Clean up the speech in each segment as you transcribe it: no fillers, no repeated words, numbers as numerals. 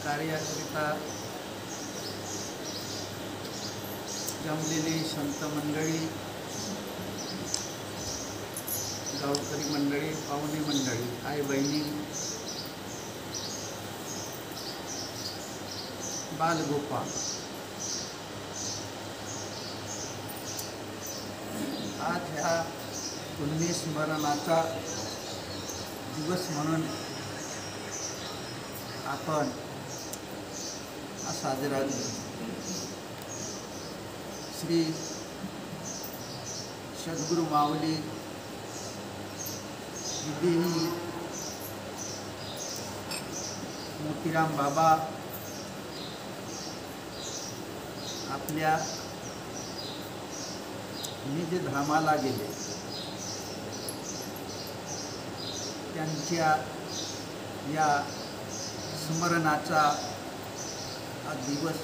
कार्याकरिता जमलेली संत मंडळी, गावकरी मंडळी, पाहुणे मंडळी, आई बहिणी, बालगोपाल, आज ह्या पुण्यस्मरणाचा दिवस म्हणून आपण हा साजरा करतो. श्री सद्गुरू माऊली विदेही मोतीराम बाबा आपल्या निज धामाला गेले. त्यांच्या या स्मरणाचा हा दिवस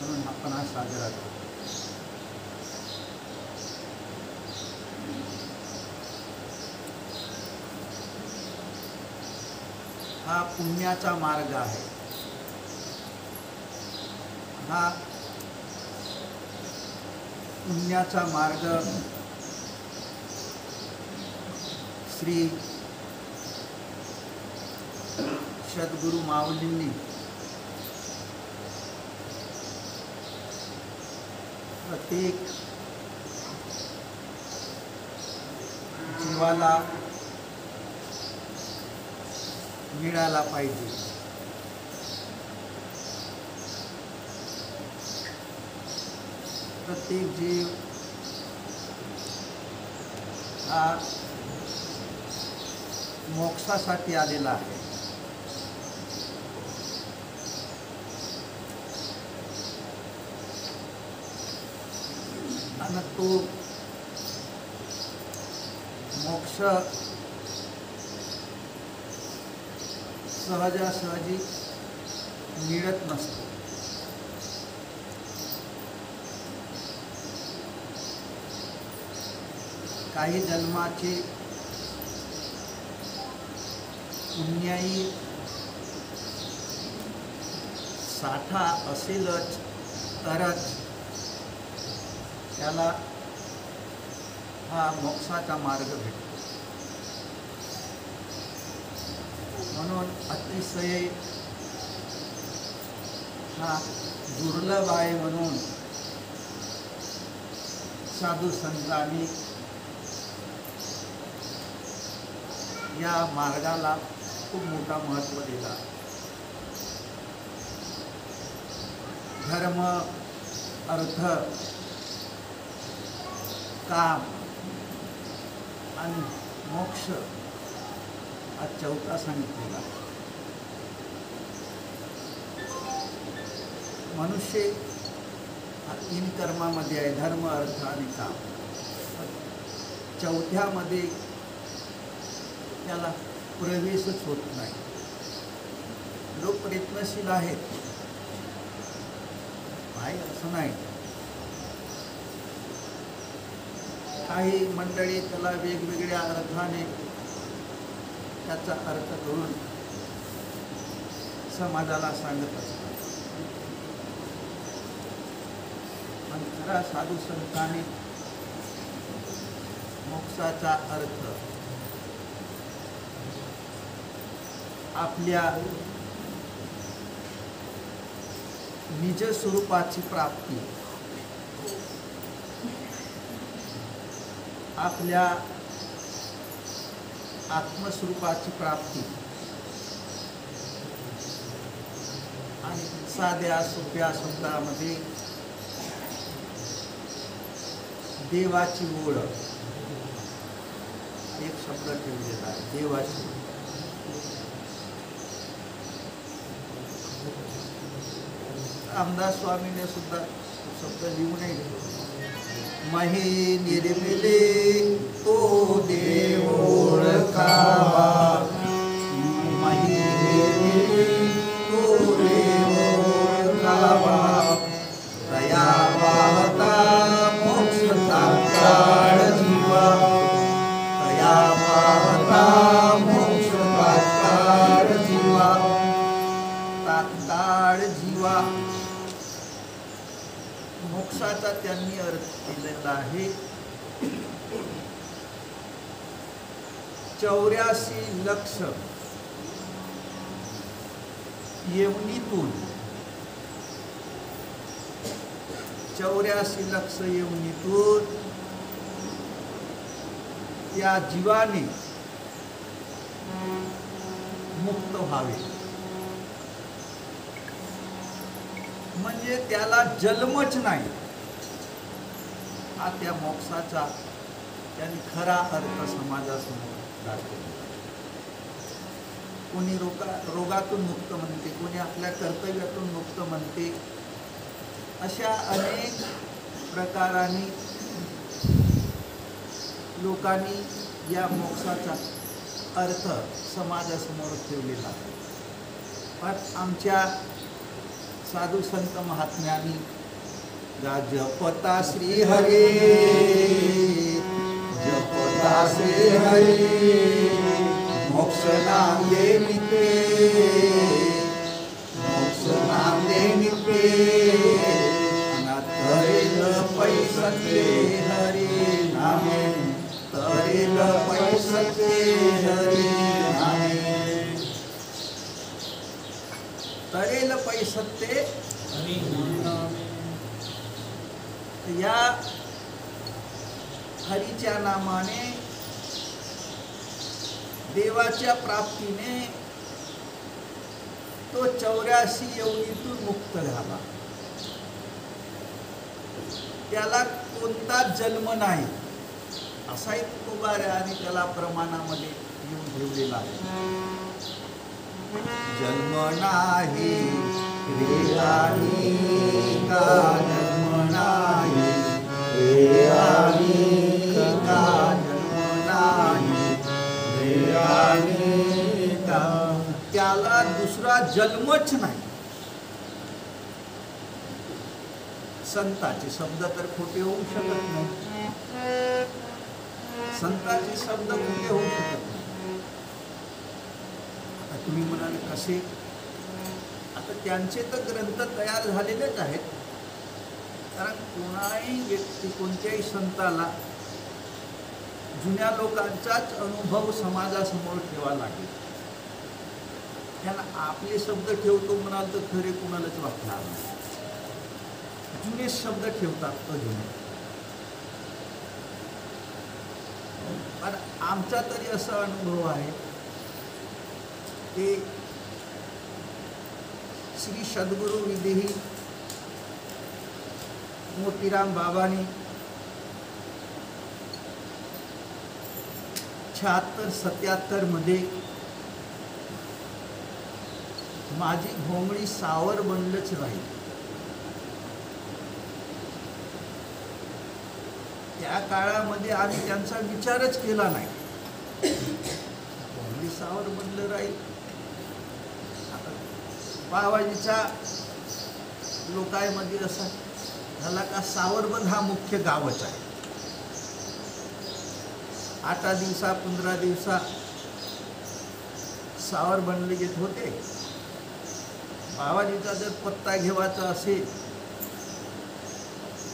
म्हणून आपण हा साजरा करतो. हा पुण्याचा मार्ग आहे. हा पुण्याचा मार्ग श्री सद्गुरू माऊलींनी प्रत्येक जीवाला मिळाला पाहिजे. प्रत्येक जीव हा मोक्षासाठी आलेला आहे. आणि तो मोक्ष सहजासहजी मिळत नसतो. काही जन्माचे पुण्याई साठा असेलच तरच त्याला हा मोक्षाचा मार्ग भेटतो. म्हणून अतिशय हा दुर्लभ आहे म्हणून साधू संतांनी या मार्गाला खूप मोठा महत्त्व दिला. धर्म, अर्थ, काम आणि मोक्ष हा चौथा सांगितलेला. मनुष्य हा 3 कर्मामध्ये आहे, धर्म, अर्थ आणि काम. चौथ्यामध्ये त्याला प्रवेशच होत नाही. लोक प्रयत्नशील आहेत, आहे असं नाही. काही मंडळी त्याला वेगवेगळ्या अर्थाने त्याचा अर्थ करून समाजाला सांगत असतात. पण खरा साधू संतांनी मोक्षाचा अर्थ आपल्या निज स्वरूपाची प्राप्ती, आपल्या आत्मस्वरूपाची प्राप्ती आणि साध्या सोप्या शब्दामध्ये देवाची ओळख, एक शब्द ठेवलेला आहे, देवाची. रामदास स्वामीने सुद्धा शब्द लिहूनही घेतला. मही निर्मिले तो देव ओळखावा, मही निर्मिले तो देव ओळखावा, दया वाहता मोक्ष तात्काळ जीवा, दया वाहता मोक्ष तात्काळ जीवा. दाळ जीवा, मोक्षाचा त्यांनी अर्थ केलेला आहे 84 लक्ष येवनीतून, 84 लक्ष येवनीतून त्या जीवाने मुक्त व्हावे, म्हणजे त्याला जन्मच नाही, हा त्या मोक्षाचा त्यांनी खरा अर्थ समाजासमोर दाखवला. कोणी रोगातून मुक्त म्हणते, कोणी आपल्या कर्तव्यातून मुक्त म्हणते. अशा अनेक प्रकाराने लोकांनी या मोक्षाचा अर्थ समाजासमोर ठेवलेला आहे. पण आमच्या साधू संत महात्म्यांनी जपता श्री हरी, जपता श्री हरी, मोक्ष नाम ये निते, मोक्ष नाम ये निते, तरेल पैसते हरी नामे, तरेल पैसते हरी नामे, तरेल पैसते हरी नामे. या हरीच्या नामाने देवाच्या प्राप्तीने तो 84 योनीतून मुक्त झाला. त्याला कोणताच जन्म नाही असा एक तुकाराम आणि त्याला प्रमाणामध्ये येऊन ठेवलेला आहे. जन्म नाही रे आणि का, जन्म नाही रे आणि का, जन्म नाही रे आणि का, त्याला दुसरा जन्मच नाही. संताचे शब्द तर खोटे होऊ शकत नाही, संताचे शब्द खोटे होऊ शकत नाही. आता तुम्ही म्हणाल कसे? आता त्यांचे तर ग्रंथ तयार झालेलेच आहेत. कारण कोणाही व्यक्ती, कोणत्याही संताला जुन्या लोकांचाच अनुभव समाजासमोर ठेवा लागेल. त्यांना आपले शब्द ठेवतो म्हणाल तर खरे कुणालाच वाटणार नाही. जुने शब्द ठेवतात जुने. पण आमचा तरी असा अनुभव आहे की श्री सद्गुरु विदेही मोतीराम बाबांनी 76-77 मध्ये माझी घोंगडी सावर बनलच राहील. त्या काळामध्ये आम्ही त्यांचा विचारच केला नाही. घोंगडी सावर बनलं राहील. आता बाबाजीच्या लोकांमध्ये असा झाला का सावरबंद हा मुख्य गावच आहे. 8 दिवसा 15 दिवसा सावर बनले येत होते. बाबाजीचा जर पत्ता घेवायचा असेल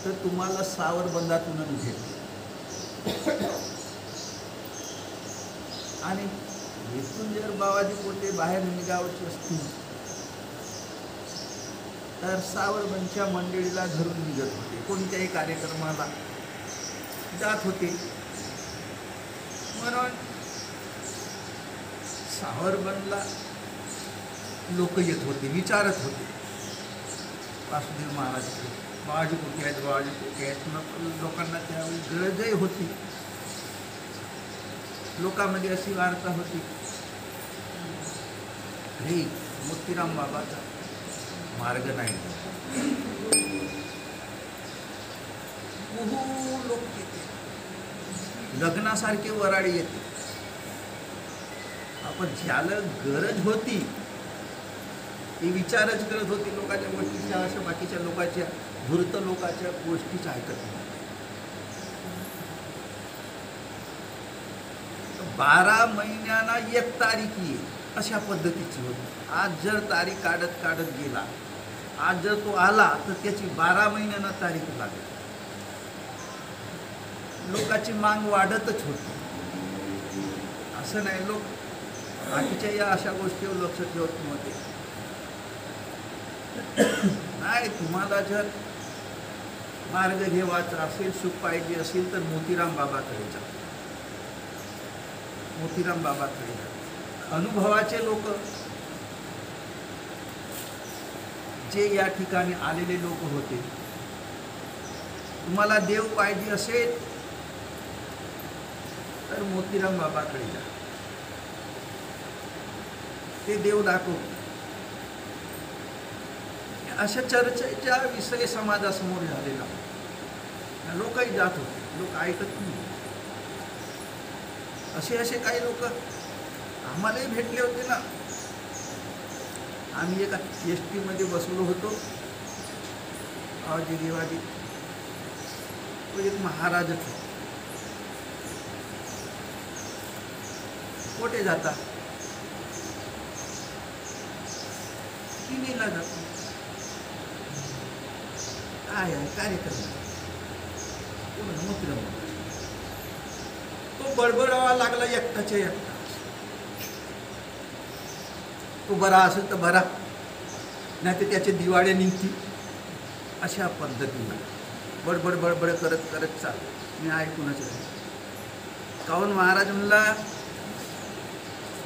तर तुम्हाला सावरबंदातूनच घेतले. आणि इथून जर बाबाजी कोठे बाहेर निघावचे असतील तर सावरबंदच्या मंडळीला धरून निघत होते. कोणत्याही कार्यक्रमाला जात होते. म्हणून सावरबंदला लोक येत होते, विचारत होते वासुदेव महाराज बाबाजी कुठे आहेत, बाबाजी कुठे आहेत. लोकांना त्यावेळी गरजही होती. लोकांमध्ये अशी वार्ता होती हे मोतीराम बाबाचा मार्ग नाही. लोक येते, लग्नासारखे वराडी येते. आपण ज्याला गरज होती ती विचारच करत होती लोकांच्या गोष्टीच्या. अशा बाकीच्या लोकांच्या धूर्त लोकांच्या गोष्टीच ऐकत नाही. 12 महिन्यांना 1 तारीख येईल. अशा पद्धतीची होती. आज जर तारीख काढत काढत गेला, आज जर तो आला तर त्याची 12 महिन्यानं तारीख लागेल. लोकांची मांग वाढतच होती. असं नाही, लोक बाकीच्या या अशा गोष्टीवर लक्ष ठेवत नव्हते. नाही, तुम्हाला जर मार्ग घेवायचा असेल, सुख पाहिजे असेल तर मोतीराम बाबाकडे जा. मोतीराम बाबाकडे जा. अनुभवाचे लोक, जे या ठिकाणी आलेले लोक होते, तुम्हाला देव पाहिजे असेल तर मोतीराम बाबाकडे जा. ते देव दाखव. अशा चर्चेचा विषय समाजासमोर झालेला. लोकही जात होते, लोक ऐकत नाही. असे काही लोक आम्हालाही भेटले होते ना. आम्ही एका एस मध्ये बसलो होतो. आवाजी देवाजी तो एक महाराजच होता. कोठे जाता? किनीला जातो. काय आहे कार्यक्रम? तो बडबडावा लागला एकटाच्या एकटा. तो बरा असेल तर बरा, नाही तर त्याचे दिवाळे निघतील. अशा पद्धतीनं बडबड बडबड करत करत चाल. मी ऐकूनच राहिले. काहून महाराज म्हणला,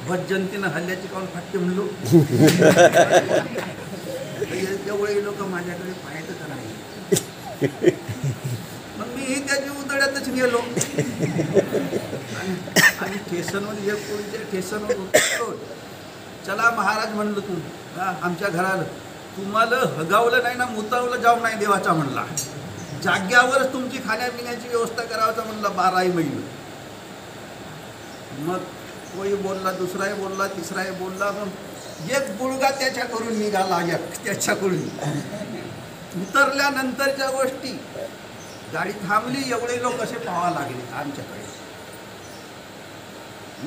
भजजंतीनं हल्ल्याची काहून फाटते म्हणलो. एवढे लोक माझ्याकडे पाहतच राहिले. मग मी त्याची उतड्यातच गेलो आणि स्टेशनवर जे पुढच्या स्टेशनवर उतरलो. चला महाराज म्हणलं, तू आमच्या घराला तुम्हाला हगावलं नाही ना, मुतावलं जाऊ नाही देवाचा म्हणला. जाग्यावरच तुमची खाण्यापिण्याची व्यवस्था करावचा म्हणला 12 महिने. मग तोही बोलला, दुसराही बोलला, तिसराही बोलला. मग एक बुळगा त्याच्याकडून निघाला. त्याच्याकडून उतरल्यानंतरच्या गोष्टी, गाडी थांबली, एवढे लोक असे पाहावं लागले आमच्याकडे.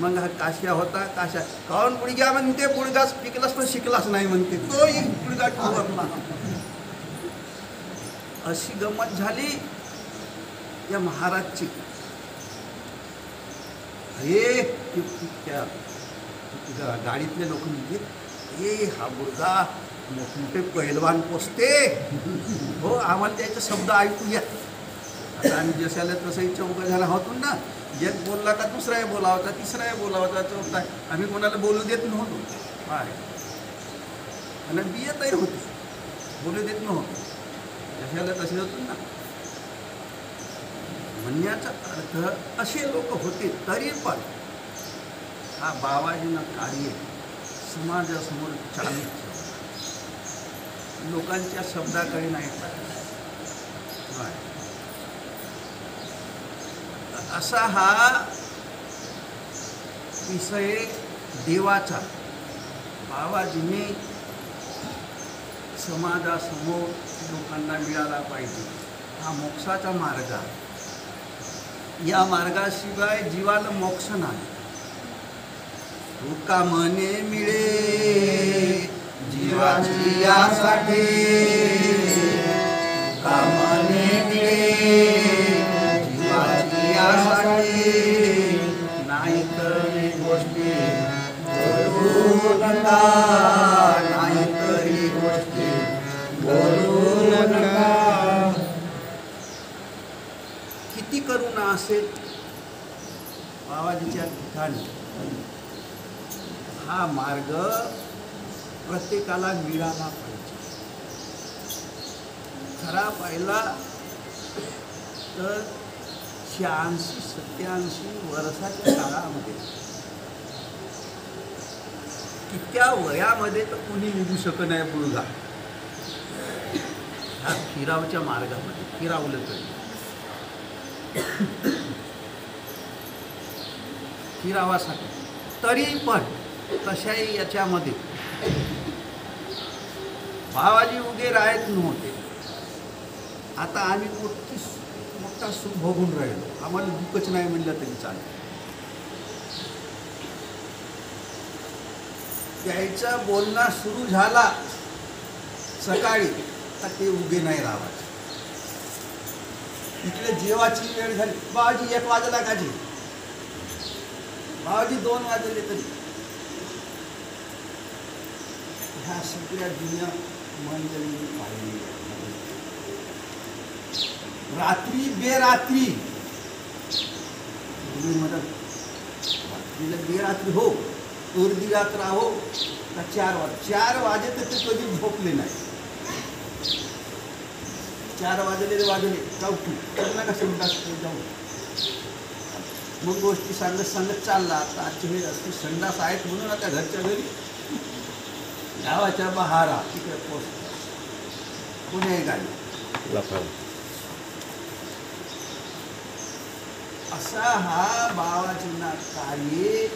मग हा काश्या होता. काश्या काहून बुडग्या म्हणते, बुडगाच पिकलाच पण शिकलाच नाही म्हणते. तोही बुडगा ठेवला. अशी गंमत झाली या महाराजची. हे त्या गाडीतले लोक म्हणजे, हे हा बुडगा मोठमोठे पैलवान पोचते. हो, आम्हाला त्याचे शब्द ऐकूया. आता आम्ही जशाला तसंही चौक झाला होतो ना. एक बोलला का दुसराही बोलावता, तिसराही बोलावता, चौथा. आम्ही कोणाला बोलू देत नव्हतो. काय आणि बियतही होते, बोलू देत नव्हतो. जशाला तसे होतो ना. म्हणण्याचा अर्थ असे लोक होते. तरी पण हा बाबाजीनं कार्य समाजासमोर चालू ठेवलं. लोकांच्या शब्दाकडे नाही पाहिजे. असा हा विषय देवाचा बाबाजीने समाजासमोर लोकांना मिळाला पाहिजे. हा मोक्षाचा मार्ग आहे. या मार्गाशिवाय जीवाला मोक्ष नाही. तुका मने मिळे जीवाची यासाठी, तुका मने मिळे जीवाची यासाठी. नाही तरी गोष्टी बोलू नका, नाही तरी गोष्टी बोलू नका. किती करुणा असेल बाबाजीच्या ठिकाणी. हा मार्ग प्रत्येकाला मिळाला पाहिजे. खरा पाहिला तर 86-87 वर्षाच्या काळामध्ये, इतक्या वयामध्ये तर कोणी निघू शकत नाही बुळगा. ह्या फिरावच्या मार्गामध्ये फिरावलं फिरावासाठी. तरी पण कशाही याच्यामध्ये बाबाजी उगे राहत नव्हते. आता आम्ही मोठा सुख भोगून राहिलो. आम्हाला दुःखच नाही म्हणलं तरी चालेल. त्याचा बोलणं सुरू झाला सकाळी तर ते उभे नाही राहायचे. इकडे जेवाची वेळ झाली, बाबाजी 1 वाजला का जी, बाबाजी 2 वाजले तरी. ह्या सगळ्या जुन्या मंडळी पाहिली. रात्री बेरात्री तुम्ही म्हणत रात्रीला बेरात्री हो, अर्धी रात्र हो का 4 वाजे तर ते कधी झोपले नाही. 4 वाजले जाऊ तू त्यांना का संडास जाऊ. मग गोष्टी सांगत चालला. आता आजचे हे असते संडास आहेत म्हणून आता घरच्या घरी गावाच्या बहारा तिकडे पोचतात. पुणे गाडी असा हा बाबाजींना कार्य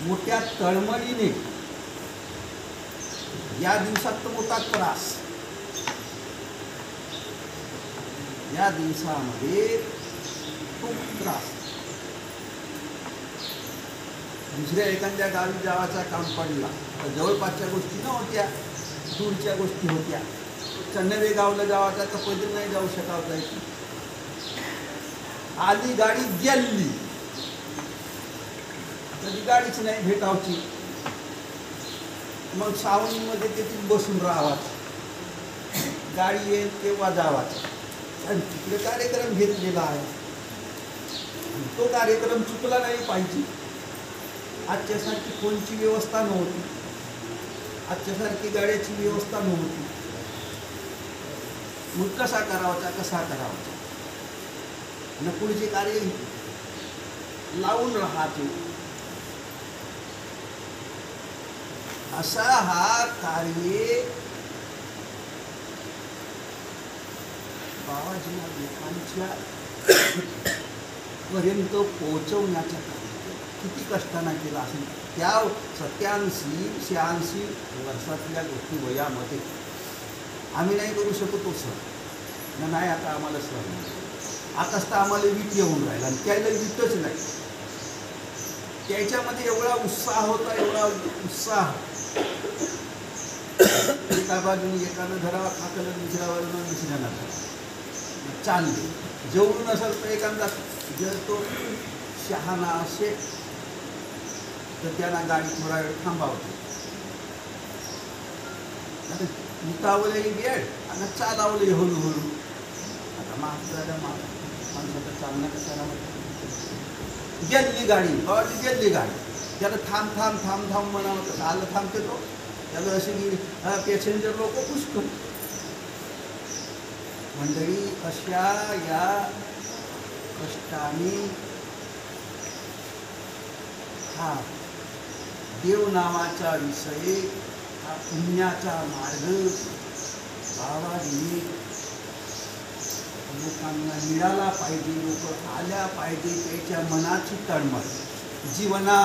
मोठ्या तळमळीने. या दिवसात तर मोठा त्रास, या दिवसामध्ये खूप त्रास. दुसऱ्या एखाद्या गावी जावाचा काम पडला तर जवळपासच्या गोष्टी नव्हत्या, दूरच्या गोष्टी होत्या. चन्नवे गावला जावाचा तर पैदल नाही जाऊ शकावता येते. आली गाडी गेली, कधी गाडीच नाही भेटावची. मग सावनीमध्ये तेथील बसून राहावाच, गाडी येईल तेव्हा जावाच. आणि तिकडे कार्यक्रम घेतलेला आहे, तो कार्यक्रम चुकला नाही पाहिजे. आजच्यासारखी कोणची व्यवस्था नव्हती, आजच्यासारखी गाड्याची व्यवस्था नव्हती. मग कसा करावाचा न पुढचे कार्य लावून राहते. असा हा कार्य बाबाजींना लोकांच्या पर्यंत पोहोचवण्याचा कार्य किती कष्टाने केला असेल. त्या 87-86 वर्षातल्या गोष्टी वयामध्ये आम्ही नाही करू शकतो सर. नाही आता आम्हाला सर आताच तर आम्हाला वीट येऊन राहिला आणि त्याला वीटच नाही. त्याच्यामध्ये एवढा उत्साह होता, एवढा उत्साह. एका बाजूने एकानं धरावा खाकलं, दुसऱ्यानं चालले. जेवढून असेल तर एखादा जर तो शहाणा असेल तर त्यांना गाडी थोडा वेळ थांबावते. उतावलंही वेळ आणि चालावलंही हळूहळू. आता माणसाचं चालणं कशाला गेली गाडी, गेली गाडी. त्याला थांब म्हणावं तर आलं थांबते तो. त्याला अशी पॅसेंजर लोक पुष्कळ. मंडळी अशा या कष्टाने हा देव नावाचा विषय, हा पुण्याचा मार्ग बाबाजींनी लोकांना मिळाला पाहिजे, लोक आल्या पाहिजे. त्याच्या मनाची तळमळ. जीवना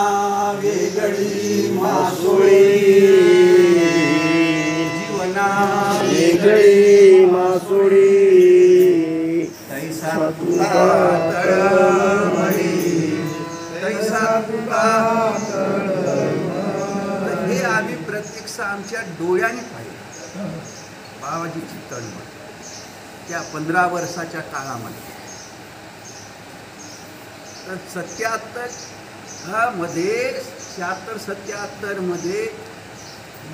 वेगळी मासोळी, जीवना वेगळी मासोळी, तैसा तुका तळमळी, तैसा तुका तळमळ. हे आम्ही प्रत्यक्ष आमच्या डोळ्याने पाहिलं बाबाजीची तळमळ त्या 15 वर्षाच्या काळामध्ये. तर 76 मध्ये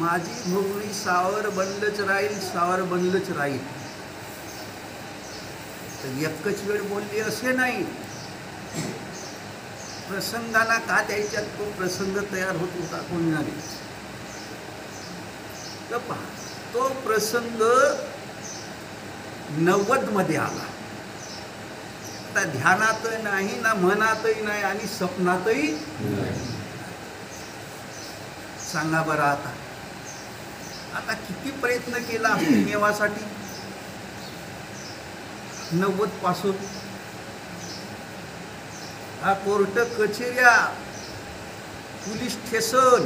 माझी भोवळी सावर बनलंच राहील. तर एकच वेळ बोलली असे नाही, प्रसंगाला का त्याच्यात तो प्रसंग तयार होत होता कोणी नाही. तर पहा, तो प्रसंग 90 मध्ये आला. आता ध्यानात नाही, ना मनातही नाही आणि स्वप्नातही नाही. सांगा बरं आता किती प्रयत्न केला असेल नेवासाठी. 90 पासून हा कोर्ट कचेऱ्या, पोलीस स्टेशन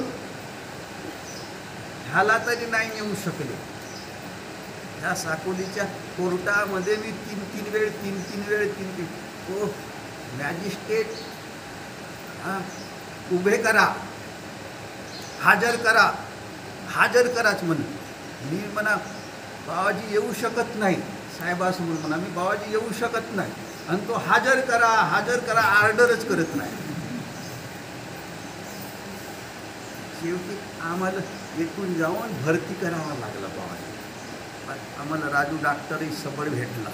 ह्याला तरी नाही नेऊ शकले. ह्या साकोलीच्या कोर्टामध्ये मी तीन वेळ तो मॅजिस्ट्रेट उभे करा, हाजर कराच म्हण. मी म्हणा बाबाजी येऊ शकत नाही, साहेबासमोर म्हणा मी बाबाजी येऊ शकत नाही, आणि तो हाजर करा ऑर्डरच करत नाही. शेवटी आम्हाला इथून जाऊन भरती करावा लागला बाबाजी. आम्हाला राजू डॉक्टरही सबळ भेटला,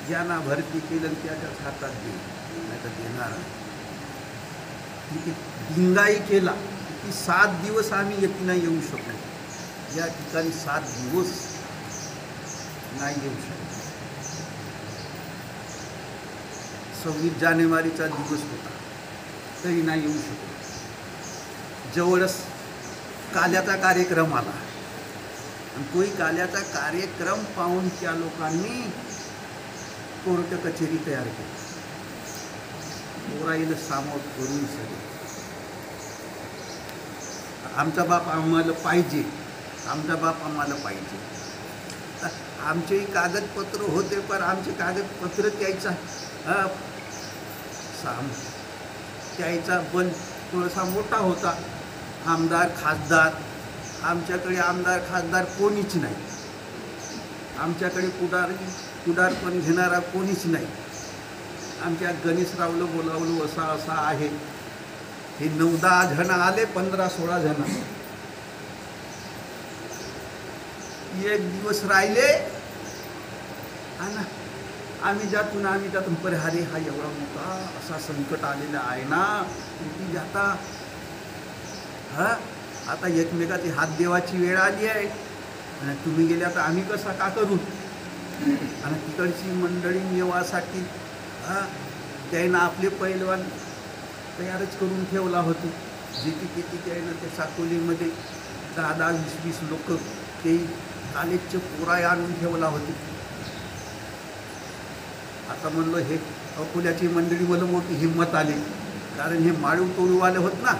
ज्यांना भरती केलं त्याच्याच हातात दे, नाही तर देणार. किती धिंगाई केला, किती 7 दिवस आम्ही येथून येऊ शकलो. या ठिकाणी 7 दिवस नाही येऊ शकलो. 26 जानेवारीचा दिवस होता तरी नाही येऊ शकलो. जवळच काल्याचा कार्यक्रम आला, आणि तोही काल्याचा कार्यक्रम पाहून त्या लोकांनी कोर्ट कचेरी तयार केली. पोराईला सामोर करून सगळे आमचा बाप आम्हाला पाहिजे. आमचेही कागदपत्र होते, पण आमचे कागदपत्र त्याचा बल थोडासा मोठा होता. आमदार खासदार, आमच्याकडे आमदार खासदार कोणीच नाही. आमच्याकडे पुढारपण घेणारा कोणीच नाही. आमच्या गणेशरावला बोलावलं, असा आहे. हे 9-10 जण आले, 15-16 जण. एक दिवस राहिले, आणि आम्ही त्यातून परिहारे हा एवढा मोठा असा संकट आलेला आहे ना, तुम्ही जाता. आता एकमेकाची हात देवाची वेळ आली आहे, आणि तुम्ही गेल्या तर आम्ही कसा का करू. आणि तिकडची मंडळी निवासाठी त्यानं आपले पैलवान तयारच करून ठेवला होतो. किती त्यानं ते साकोलीमध्ये 10-20 लोक ते कॉलेजचे पोराय आणून ठेवला होते. आता म्हणलं हे अकोल्याची मंडळी मला मोठी हिंमत आली, कारण हे माळू तोडूवाले होत ना.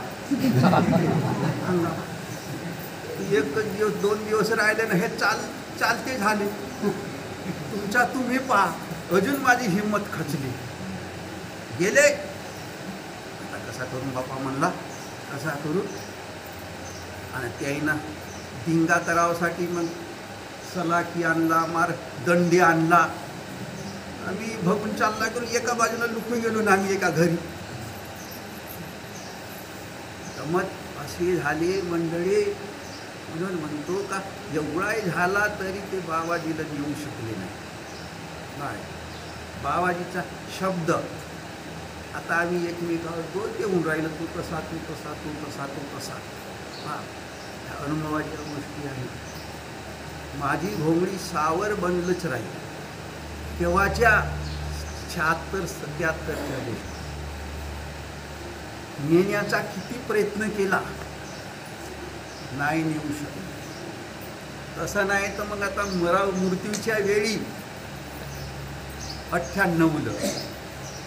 एक दिवस 2 दिवस राहिले ना, हे चालते झाले. तुम्ही पहा, अजून माझी हिंमत खचली. गेले. आता कसा करून बापा म्हणला, कसा करू. आणि त्याईनं धिंगा करावासाठी मग सलाकी आणला, दंडी आणला. आम्ही भगून चालला करून एका बाजूला लुकून गेलो ना आम्ही एका घरी. गमत अशी झाली मंडळी. म्हणून म्हणतो का एवढाही झाला तरी ते बाबाजीला येऊ शकले नाही. बाबाजीचा शब्द आता आम्ही एकमेकावर दोन देऊन राहिलं, तू तसा. ह्या अनुभवाच्या गोष्टी आहेत. माझी घोंगडी सावर बनलंच राहील. तेव्हाच्या 76-77च्या गोष्टी नेण्याचा किती प्रयत्न केला, नाही नेऊ शकत. तसं नाही तर मग आता मृत्यूच्या वेळी 98ला,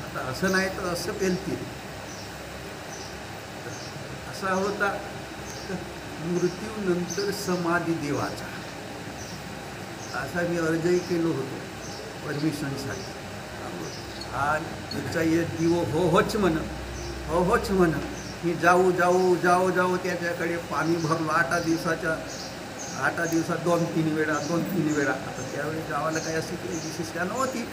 आता असं नाही तर असं पेलतील. असा होता मृत्यूनंतर समाधी देवाचा, असा मी अर्जही केलो होतो परमिशनसाठी. आणि त्याचा एक दिव होच म्हण मी जाऊ त्याच्याकडे पाणी भरलं 8 दिवसात 2-3 वेळा. आता त्यावेळी गावाला काही अशी काही विशेषता नव्हती.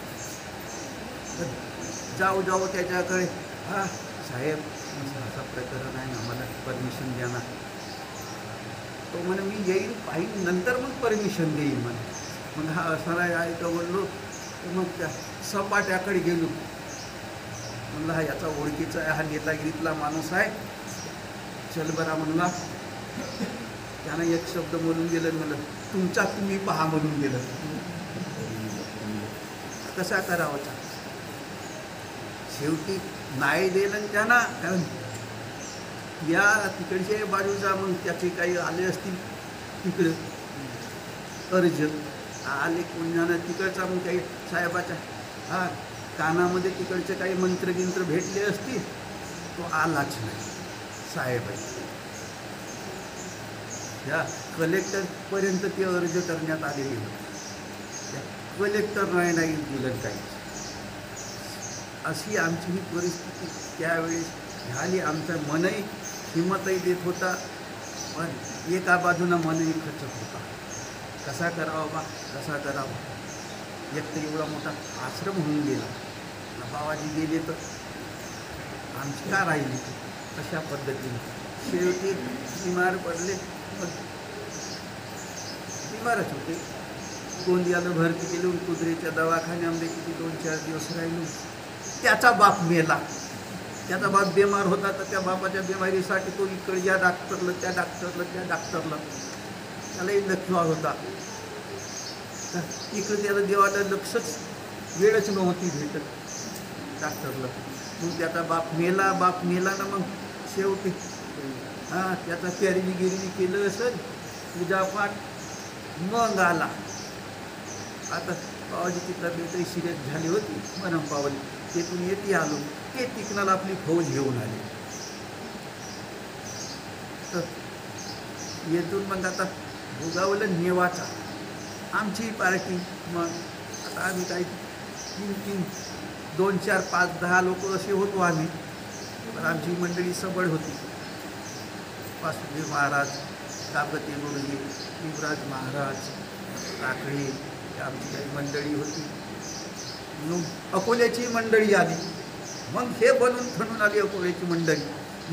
जाऊ त्याच्याकडे. साहेब असा प्रकरण आहे, आम्हाला परमिशन द्या ना. तो म्हणे मी येईन पाहिजे नंतर मग परमिशन देईन म्हणे. मग हा असा आहे का बोललो. मग त्या सपाट्याकडे गेलो. म्हणलं हा याचा ओळखीचा आहे, हा नेतागिरीतला माणूस आहे, चल बरा म्हणला. त्यानं एक शब्द बोलून गेलं, म्हणलं तुम्ही पहा म्हणून गेलं. कसा करावाचा. शेवटी नाही दिलं त्यांना. कारण या तिकडच्या बाजूचा मग त्याचे काही आले असतील तिकडं अर्ज आले कोण तिकडचा मग काही साहेबाच्या कानामध्ये तिकडचे काही मंत्रगिंत्र भेटले असतील. तो आलाच नाही साहेब. या कलेक्टरपर्यंत ते अर्ज करण्यात आलेले होते. त्या कलेक्टर नाही दिलं काही. अशी आमची ही परिस्थिती त्यावेळेस झाली. आमचं मनही हिंमतही देत होता, पण एका बाजूनं मनही खचत होता. कसा करावा बा, कसा करावा. एक तर एवढा मोठा आश्रम होऊन गेला, बाबाजी गेले तर आमची का राहिली अशा पद्धतीने. शेवटी बिमार पडले, मग बिमारच होते. गोंदियाला भरती केली, कुत्रीच्या दवाखान्यामध्ये किती 2-4 दिवस राहिलो. त्याचा बाप मेला. त्याचा बाप बिमार होता, तर त्या बापाच्या बिमारीसाठी तो इकडे या डॉक्टरला त्या डॉक्टरला त्यालाही लक्ष्वा होता. तर इकडे त्याला देवाला लक्षच वेळच नव्हती भेटत डॉक्टरला. मग त्याचा बाप मेला ना. मग शेवटी त्याचा पेरणी केलं असेल, पूजापाठ, मग आला. आता बाबाजीची तब्येतही सिरियस झाली होती, मरण पावली. तेथून येते आलो, ते तिकनाला आपली फौज घेऊन आली. तर येथून मग आता भोगावलं नेवाचा आमची पार्टी. मग आता आम्ही काही 3 2 4 5 10 लोक असे होतो आम्ही. पण आमची मंडळी सबळ होती. वासुदेव महाराज, कागती गुरुजी, युवराज महाराज, काकडे, आमची काही मंडळी होती. मग अकोल्याची मंडळी आली. मग हे बनून ठणून आली अकोल्याची मंडळी.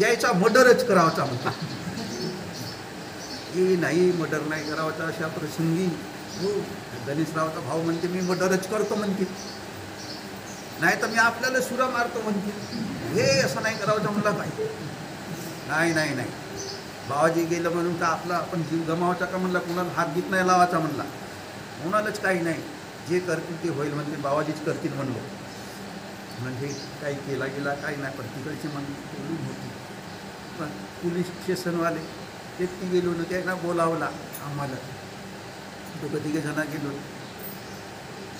यायचा मर्डरच करावाचा म्हणता. हे नाही, मर्डर नाही करावाचा अशा प्रसंगी. हो, गणेशरावचा भाऊ म्हणते मी मर्डरच करतो म्हणते, नाही तर मी आपल्याला सुरा मारतो म्हणते. हे असं नाही करावं म्हणला काय. नाही बाबाजी गेलं म्हणून का आपला आपण जीव गमावायचा का म्हणला, कुणाला हात गीत नाही लावायचा म्हणला. कोणालाच काही नाही, जे करतील ते होईल म्हणते, बाबाजीच करतील म्हणलो. म्हणजे काही केला गेला काही नाही. पण तिकडची मंडळी होती. पण पोलीस स्टेशनवाले ते गेलो ना, त्यांना बोलावला आम्हाला. 2-3 जण गेलो.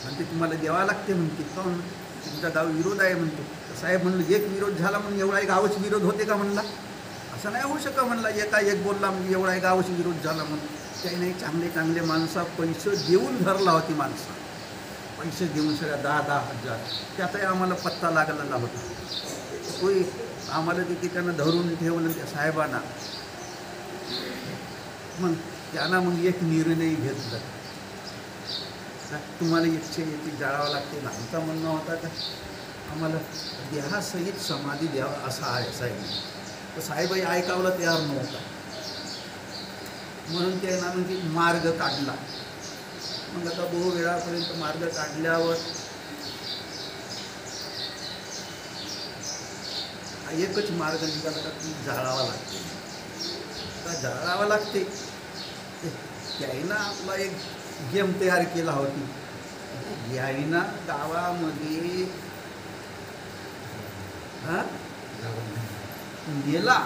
म्हणते तुम्हाला द्यावा लागते म्हणते. काहून, तुमचा गाव विरोध आहे म्हणतो. साहेब म्हणलं एक विरोध झाला म्हणून एवढा गावच विरोध होते का म्हणला. असं नाही होऊ शकत म्हणला. एक बोलला म्हणजे एवढा गावच विरोध झाला म्हणून. काही नाही, चांगले माणसा पैसे देऊन धरला होती माणसं. पैसे देऊन सगळ्या 10-10 हजार. त्याचाही आम्हाला पत्ता लागलेला होता. होय, आम्हाला तिथे त्यानं धरून ठेवलं त्या साहेबांना. मग त्यांना मग एक निर्णय घेतला, तुम्हाला याची जाळावं लागते ना. आमचा म्हणणं होता का आम्हाला देहासहित समाधी द्यावा असा आहे साहेब. तर साहेबही ऐकावला तयार नव्हता. म्हणून त्यांना म्हणजे मार्ग काढला. मग आता बहु वेळापर्यंत मार्ग काढल्यावर एकच मार्ग निघाला का ती जाळावा लागते. आता जाळावा लागते. त्याईनं आपला एक गेम तयार केला होती. याईनं गावामध्ये गेला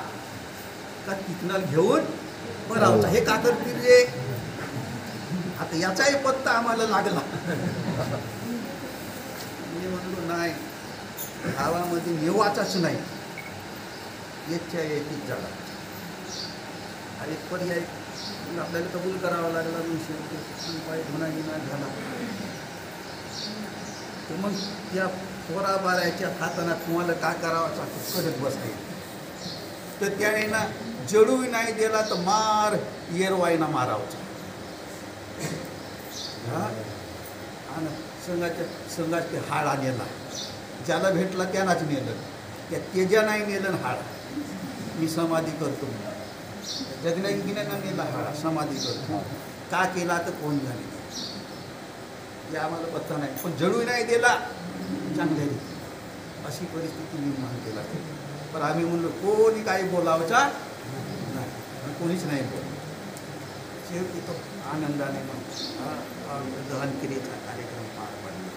का तिथनं घेऊन बरावचा. हे का करतील रे. आता याचाही पत्ता आम्हाला लागला. मी म्हणलो नाही, गावामध्ये नेवाचाच नाही, याच्या याचीच जाळा. आणि पर्याय आपल्याला कबूल करावा लागला. पाय गुन्हा झाला. तर मग त्या पोराबाराच्या हाताना तुम्हाला काय करावाचा करत बसायचं. तर त्याने ना जडूही नाही दिला तर मार येरवाईना मारावचा. आणि संघाचे हाडा नेला. ज्याला भेटला त्यालाच नेलं. त्या तेजा नाही नेलं हाड. मी समाधी करतो. जगण्यानं नेला हाडा, समाधी करतो. का केला तर कोण झाले हे आम्हाला पत्ता नाही. पण जडूही नाही दिला चांगल्या रीती. अशी परिस्थिती निर्माण केला. पण आम्ही म्हणलो कोणी काही बोलावचा नाही, कोणीच नाही बोल. शेवटी तो आनंदाने मग दहनक्रियेचा कार्यक्रम पार पडला.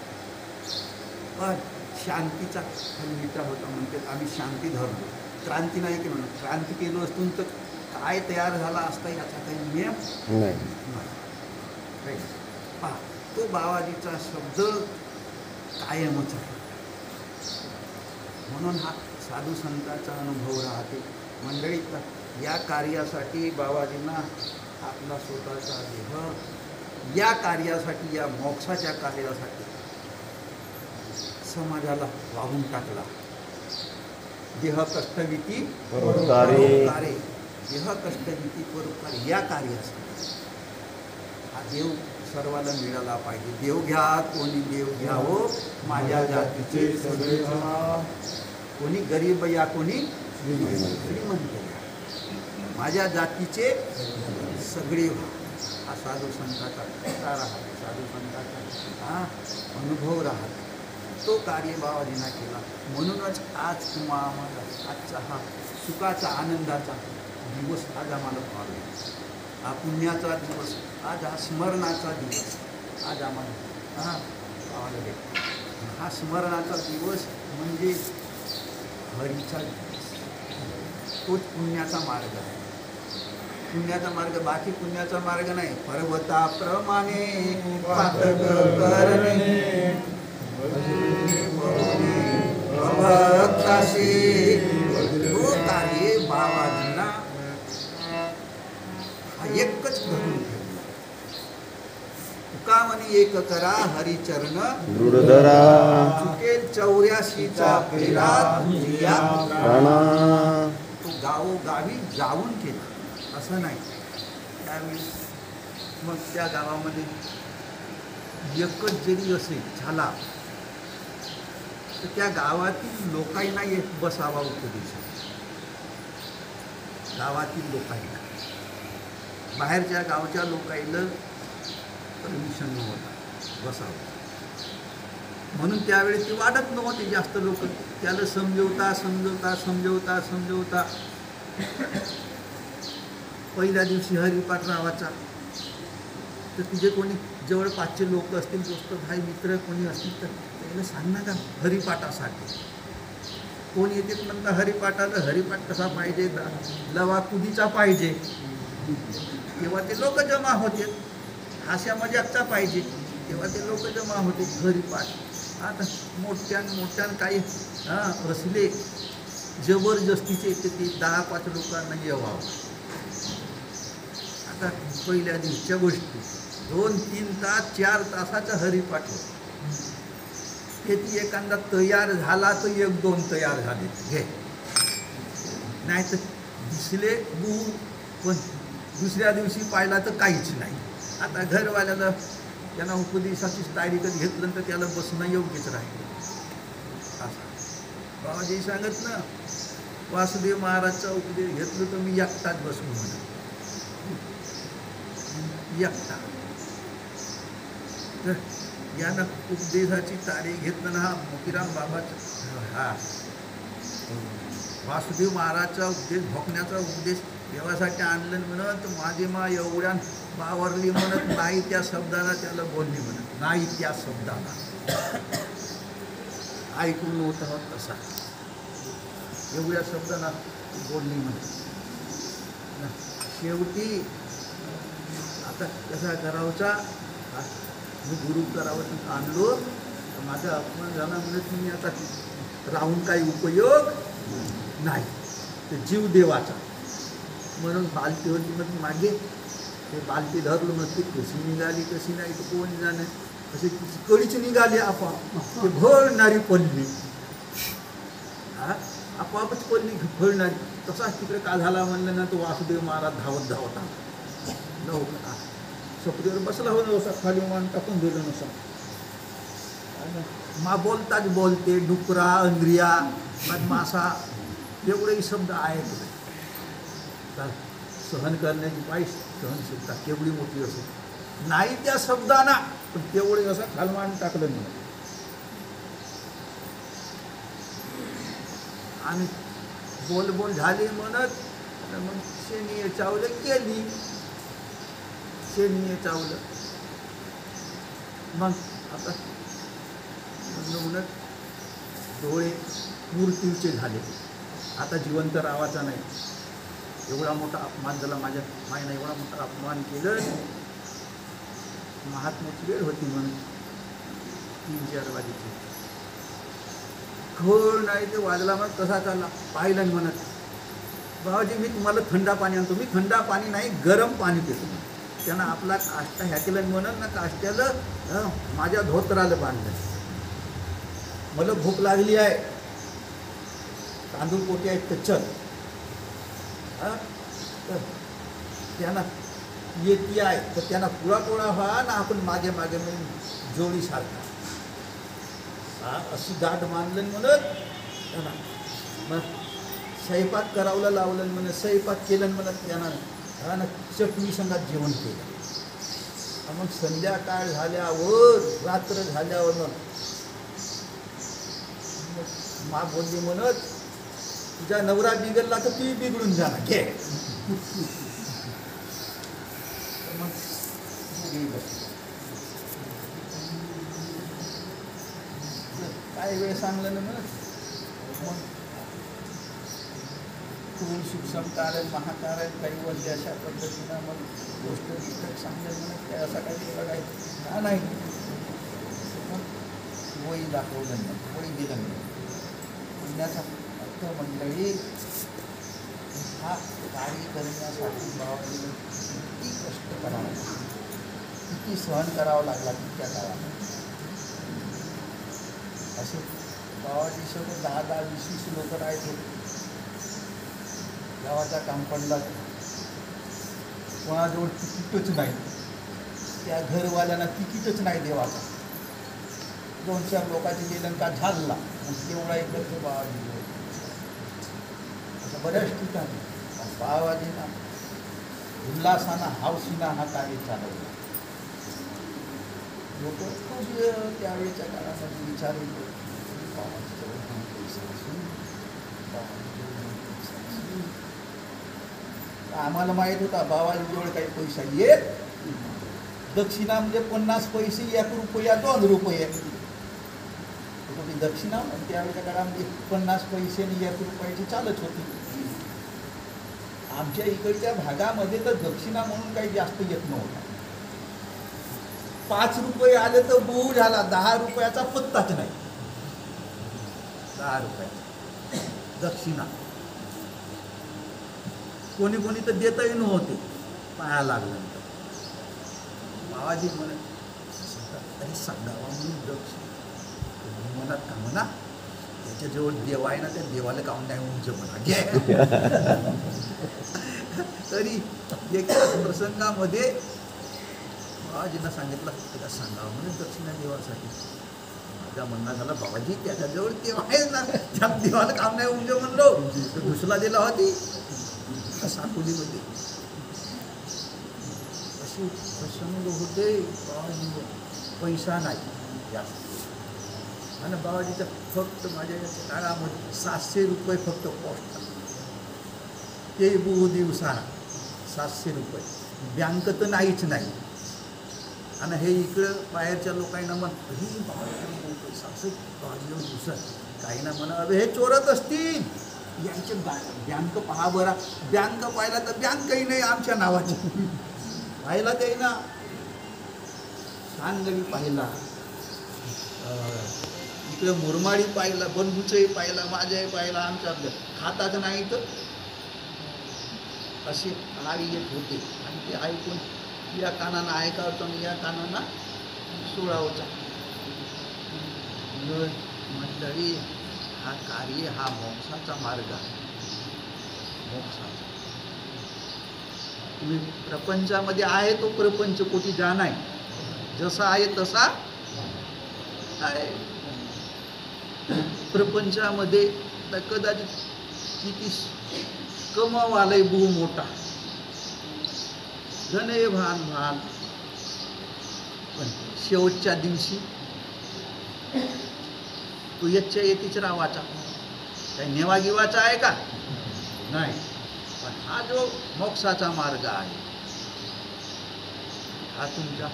पण शांतीचा हल्लीचा होता म्हणते. आम्ही शांती धरलो. क्रांती नाही की म्हणून क्रांती केलो असतून तर काय तयार झाला असता याचा काही नियम नाही. पहा, तो बाबाजीचा शब्द कायमच आहे. म्हणून हा साधू संतांचा अनुभव राहते. मंडळी, या कार्यासाठी बाबाजींना आपला स्वतःचा देह या कार्यासाठी, या मोक्षाच्या कार्यासाठी समाजाला वाहून टाकला. देह कष्टविती परोपकारी. परोपकारी. देह कष्टविती परोपकारी या कार्यासाठी हा देव सर्वाला मिळाला पाहिजे. देव घ्या कोणी देव घ्यावं माझ्या जातीचे सगळे जण. कोणी गरीब या कोणी श्रीमंत या, माझ्या जातीचे सगळे व्हा. हा साधू संतांचा कथा राहते, साधू संतांचा हा अनुभव राहते. तो कार्य बाबाजींना केला. म्हणूनच आज किंवा आम्हाला आजचा हा सुखाचा आनंदाचा दिवस आज आम्हाला पावला. हा पुण्याचा दिवस, आज हा स्मरणाचा दिवस आज आम्हाला पाहायला भेटतो. हा स्मरणाचा दिवस म्हणजे हरीचा दिवस. तोच पुण्याचा मार्ग आहे. पुण्याचा मार्ग बाकी पुण्याचा मार्ग नाही. पर्वताप्रमाणे पातळ करणे भक्ताशी तो कार्य बाबाजींना हा एकच करून ठेवला. तुका म्हणे एक करा हरिचरण दृढधरा. चुकेल 84चा फेरा तुझिया प्राणा. तो गावोगावी जाऊन केला असं नाही. त्यावेळी मग त्या गावामध्ये एकच जरी असेल झाला तर त्या गावातील लोकांना एक बसावा उपदेश. गावातील लोकांना, बाहेरच्या गावच्या लोकांना परमिशन नव्हता बसावं. म्हणून त्यावेळी ते वाढत नव्हते जास्त लोक. त्याला समजवता समजवता समजवता समजवता पहिल्या दिवशी हरिपाठ रावाचा. तर तुझे कोणी जवळ 500 लोक असतील, दोस्त भाई मित्र कोणी असतील तर त्याला सांग ना का हरिपाठासाठी. कोण येते म्हणता हरिपाठाला, हरिपाठ कसा पाहिजे, लवा कुदीचा पाहिजे. तेव्हा ते लोक जमा होते. हास्या मजाकचा पाहिजे तेव्हा ते लोक जमा होते. हरिपाठ आता मोठ्यान काही असले जबरदस्तीचे ते 10-5 लोकांना जेवावं. आता पहिल्या दिवसच्या गोष्टी 2-3 तास 4 तासाचा हरिपाठ होता. ती एखादा तयार झाला तर 1-2 तयार झाले घे, नाही तर दिसले दूर, पण दुसऱ्या दिवशी पाहिला तर काहीच नाही. आता घरवाल्याला त्यांना उपदेशाचीच तारीखच घेतलं तर त्याला बसणं योग्यच राहील. असं बाबाजी सांगत ना, वासुदेव महाराजचा उपदेश घेतलं तर मी एकटाच बसून म्हणा, एकटा. तर यानं उपदेशाची तारीख घेतलं हा मोतीराम बाबाचा हा वासुदेव महाराजचा उपदेश भोकण्याचा उपदेश देवासाठी आणलं म्हणत माझे मा एवढ्या बावरली म्हणत नाही त्या शब्दाला त्याला बोलली म्हणत नाही त्या शब्दाला ऐकून नव्हता होत तसा एवढ्या शब्दाला बोलली म्हणत. शेवटी आता कसा करावचा, मी गुरु करावं आणलो तर माझा अपमान झाला म्हणत मी आता राहून काही उपयोग नाही. तर जीव देवाचा म्हणून बालटी होती मग मागे ते बालटी धरलो मग ती कशी निघाली कशी नाही तर कोण जाणे असे तिची कळीच निघाली आपोआप ते भरणारी पडली. आपोआपच पडली भरणारी. तसाच तिकडे का झाला म्हणलं ना, तो वासुदेव महाराज धावत धावत आला लवकर सपरीवर बसला हो नसा, खाली मान टाकून दिलं नसा. मा बोलताच बोलते डुकरा अंद्रिया मधमासा एवढेही शब्द आहेत. सहन करण्याची पाहिजे सहनशीलता केवढी मोठी असेल, नाही त्या शब्दांना पण तेवढे असं खालमान टाकलं नाही. आणि बोल झाली म्हणत मग शेणी चावलं केली, शेणी चावलं. मग आता म्हणत डोळे मूर्तीचे झाले, आता जिवंत रावाचा नाही. एवढा मोठा अपमान झाला माझ्या मायनं, एवढा मोठा अपमान केलं. महात्म्याची वेळ होती म्हणून 3-4 वाजेची खोल नाही ते वाजला. मग कसा चालला पाहिलं म्हणत बाबाजी मी तुम्हाला थंडा पाणी आणतो. मी थंडा पाणी नाही गरम पाणी पितो. त्यानं आपला काष्टा ह्या केलं म्हणत ना, काष्ट्याला माझ्या धोत्राला बांधलं. मला भूक लागली आहे तांदूळ पोटे आहेत तर चल. हा तर त्यांना येती आहे तर त्यांना कुळा व्हा ना आपण मागे मागे मिळून जोडी सारखा अशी गाठ मानलं म्हणत त्यांना मग स्वयंपाक करावलं लावलं म्हणत स्वयंपाक केलं म्हणत त्यांना हा ना चटणी संगात जेवण केलं. मग संध्याकाळ झाल्यावर रात्र झाल्यावर मा बोलली म्हणत तुझा नवरा बिघडला तर तूही बिघडून जाणार घे. मग काय वेळ सांगलं ना मग खून सूक्ष्म कारण महाकारण काही वरती अशा पद्धतीनं मग गोष्ट पुस्तक सांगेल म्हणत काय असा काही बघायचं का नाही. मग वही दाखवलं नाही वही दिलं नाही म्हणण्याचा अर्थ मंडळी हा कार्य करण्यासाठी बाबाजीने किती कष्ट करावं लागलं किती सहन करावं लागला त्या काळात. असे बाबाजी सोबत 10-20 लोक राहायचे. गावाच्या कामपडला कोणाजवळ तिकीटच नाही. त्या घरवाल्यांना तिकीटच नाही देवाचा. 2-4 लोकांची निलंका झाला तेवढा एकत्र बाबाजी असं बऱ्याच ठिकाणी बाबाजींना उल्हासानं हावसीनं हा कार्य चालवला. लोक खूप त्यावेळेच्या काळामध्ये विचार येतो आम्हाला माहीत होता बाबाजीजवळ काही पैसा येत. दक्षिणा म्हणजे 50 पैसे 1 रुपया 2 रुपये दक्षिणा. त्यावेळेच्या काळामध्ये 50 पैसे आणि 1 रुपयाची चालत होती. आमच्या इकडच्या भागामध्ये तर दक्षिणा म्हणून काही जास्त येत नव्हता. 5 रुपये आले तर बहु झाला. 10 रुपयाचा पत्ताच नाही. 10 रुपये दक्षिणा कोणी कोणी तर देतही नव्हते पाया लागल्यानंतर. बाबाजी म्हणत तरी सांगावा म्हणून दक्षिणा म्हणत का म्हणा त्याच्याजवळ देव आहे ना त्या देवाला काऊन नाही उंच म्हणा घे. तरी एका प्रसंगामध्ये बाबाजींना सांगितलं त्याला सांगावं म्हणून दक्षिणा देवासाठी. माझा म्हणणं झाला बाबाजी त्याच्याजवळ देव आहे ना त्या देवाला काम नाही उंच म्हणलो तर दुसरा दिला होती साकोलीमध्ये. असे प्रसंग होते. बाबाजी पैसा नाही जास्त आणि बाबाजीच्या फक्त माझ्या याच्या काळामध्ये 700 रुपये फक्त पोस्ट ते बहु दिवसाला 700 रुपये. बँक तर नाहीच नाही. आणि हे इकडं बाहेरच्या लोकांना म्हणत ही बाबाजी बाबाजीवर दुसरं काही ना म्हणा हे चोरत असतील यांचे बँक पहा बरा. बँक पाहिला तर बँकही नाही आमच्या नावाची पाहिला ते ना. सांगली पाहिला इकडे मुरमाडी पाहिला बंधूचंही पाहिला माझ्याही पाहिला आमच्या खाताच नाही तर असे हार येत होते. आणि ते ऐकून या कानानं ऐकावचं आणि या कानानं सोडावचा. मंडळी हा कार्य हा मोक्षाचा मार्ग आहे. मोक्षाचा तुम्ही प्रपंचामध्ये आहे तो प्रपंच कोटी जाण आहे. जसा आहे तसा आहे. प्रपंचामध्ये तर कदाचित किती कमावालय बहु मोठा धनय भान भान पण शेवटच्या दिवशी तो यच्च्या येतीच रावाचा काही नेवागिवाचा आहे का नाही. पण हा जो मोक्षाचा मार्ग आहे हा तुमच्या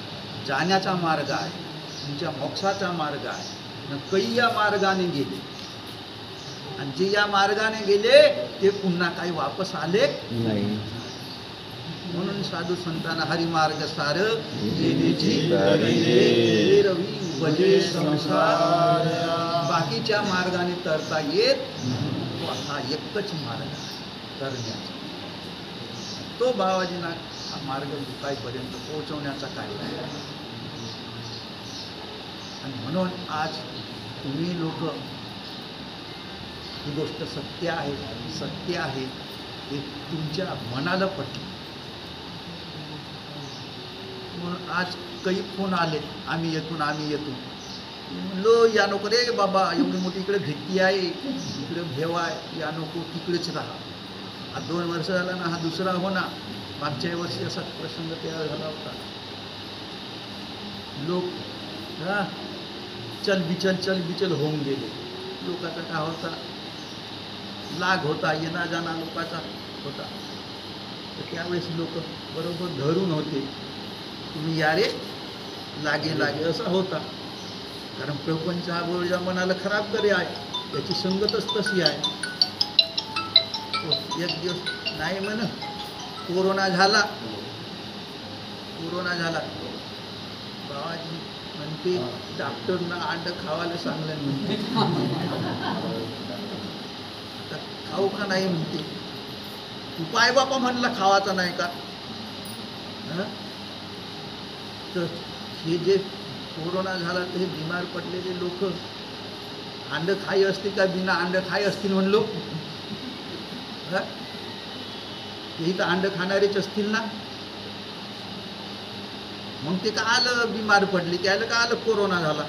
जाण्याचा मार्ग आहे. तुमच्या मोक्षाचा मार्ग आहे. काही या मार्गाने गेले आणि जे या मार्गाने गेले ते पुन्हा काही वापस आले नाही. म्हणून साधू संतांना हरिमार्ग सार रवी भजे संसार. बाकीच्या मार्गाने तरता येत हा एकच मार्ग तरण्याचा. तो बाबाजींना हा मार्ग दुखाईपर्यंत पोहोचवण्याचा कार्य आहे. आणि म्हणून आज तुम्ही लोक ही गोष्ट सत्य आहे, सत्य आहे, हे तुमच्या मनाला पटलं. म्हणून आज काही फोन आले, आम्ही येतो. म्हणलो या नको रे बाबा, एवढी मोठी इकडे भीती आहे, इकडे भेव आहे, या नको, तिकडेच राहा. हा 2 वर्ष झाला ना, हा दुसरा हो ना. मागच्या वर्षी असा प्रसंग तयार झाला होता. लोक चल बिचल होऊन गेले. लोकांचा काय होता, लाग होता, येणा जाणा लोकांचा होता. तर त्यावेळेस लोक बरोबर धरून होते, तुम्ही या रे, लागे असा होता. कारण प्रपंच हा बोलजा मनाला खराब करे आहे, त्याची संगतच तशी आहे. एक दिवस नाही म्हण, कोरोना झाला. बाबाजी म्हणते डॉक्टरना अंड खावायला सांगलं म्हणते. आता खाऊ का नाही म्हणते. तू पाय बापा म्हणला खावाचा नाही का. तर हे जे कोरोना झाला तर हे बिमार पडलेले लोक अंड खाई असतील का बिना अंड खाई असतील म्हणलो. तेही तर अंड खाणारेच असतील ना. मग ते का आलं बिमार पडली, त्याला का आलं कोरोना झाला.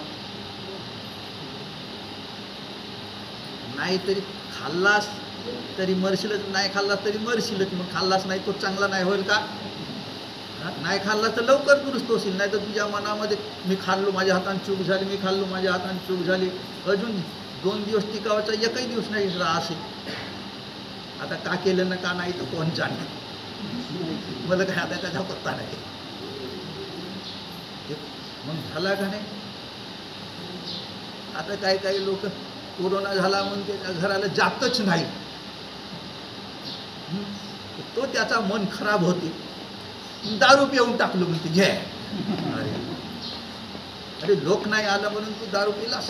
नाही तरी खाल्लास तरी मरशीलच, नाही खाल्लास तरी मरशीलच. मग खाल्लास नाही तो चांगला नाही होईल का. नाही खाल्ला तर लवकर दुरुस्त होशील. नाही तर तुझ्या मनामध्ये मी खाल्लो, माझ्या हाताने चूक झाली, मी खाल्लो, माझ्या हाताने चूक झाली, अजून 2 दिवस टिकावायचा एकही दिवस नाही असेल. आता का केलं ना का नाही तर कोण जाणे. मला काय आता त्याचा पत्ता नाही. मग झाला का नाही. आता काही लोक कोरोना झाला म्हणून त्याच्या घराला जातच नाही. तो त्याचा मन खराब होते, दारू पिऊन टाकलो म्हणते घे. अरे लोक नाही आलं म्हणून तू दारू पिलास.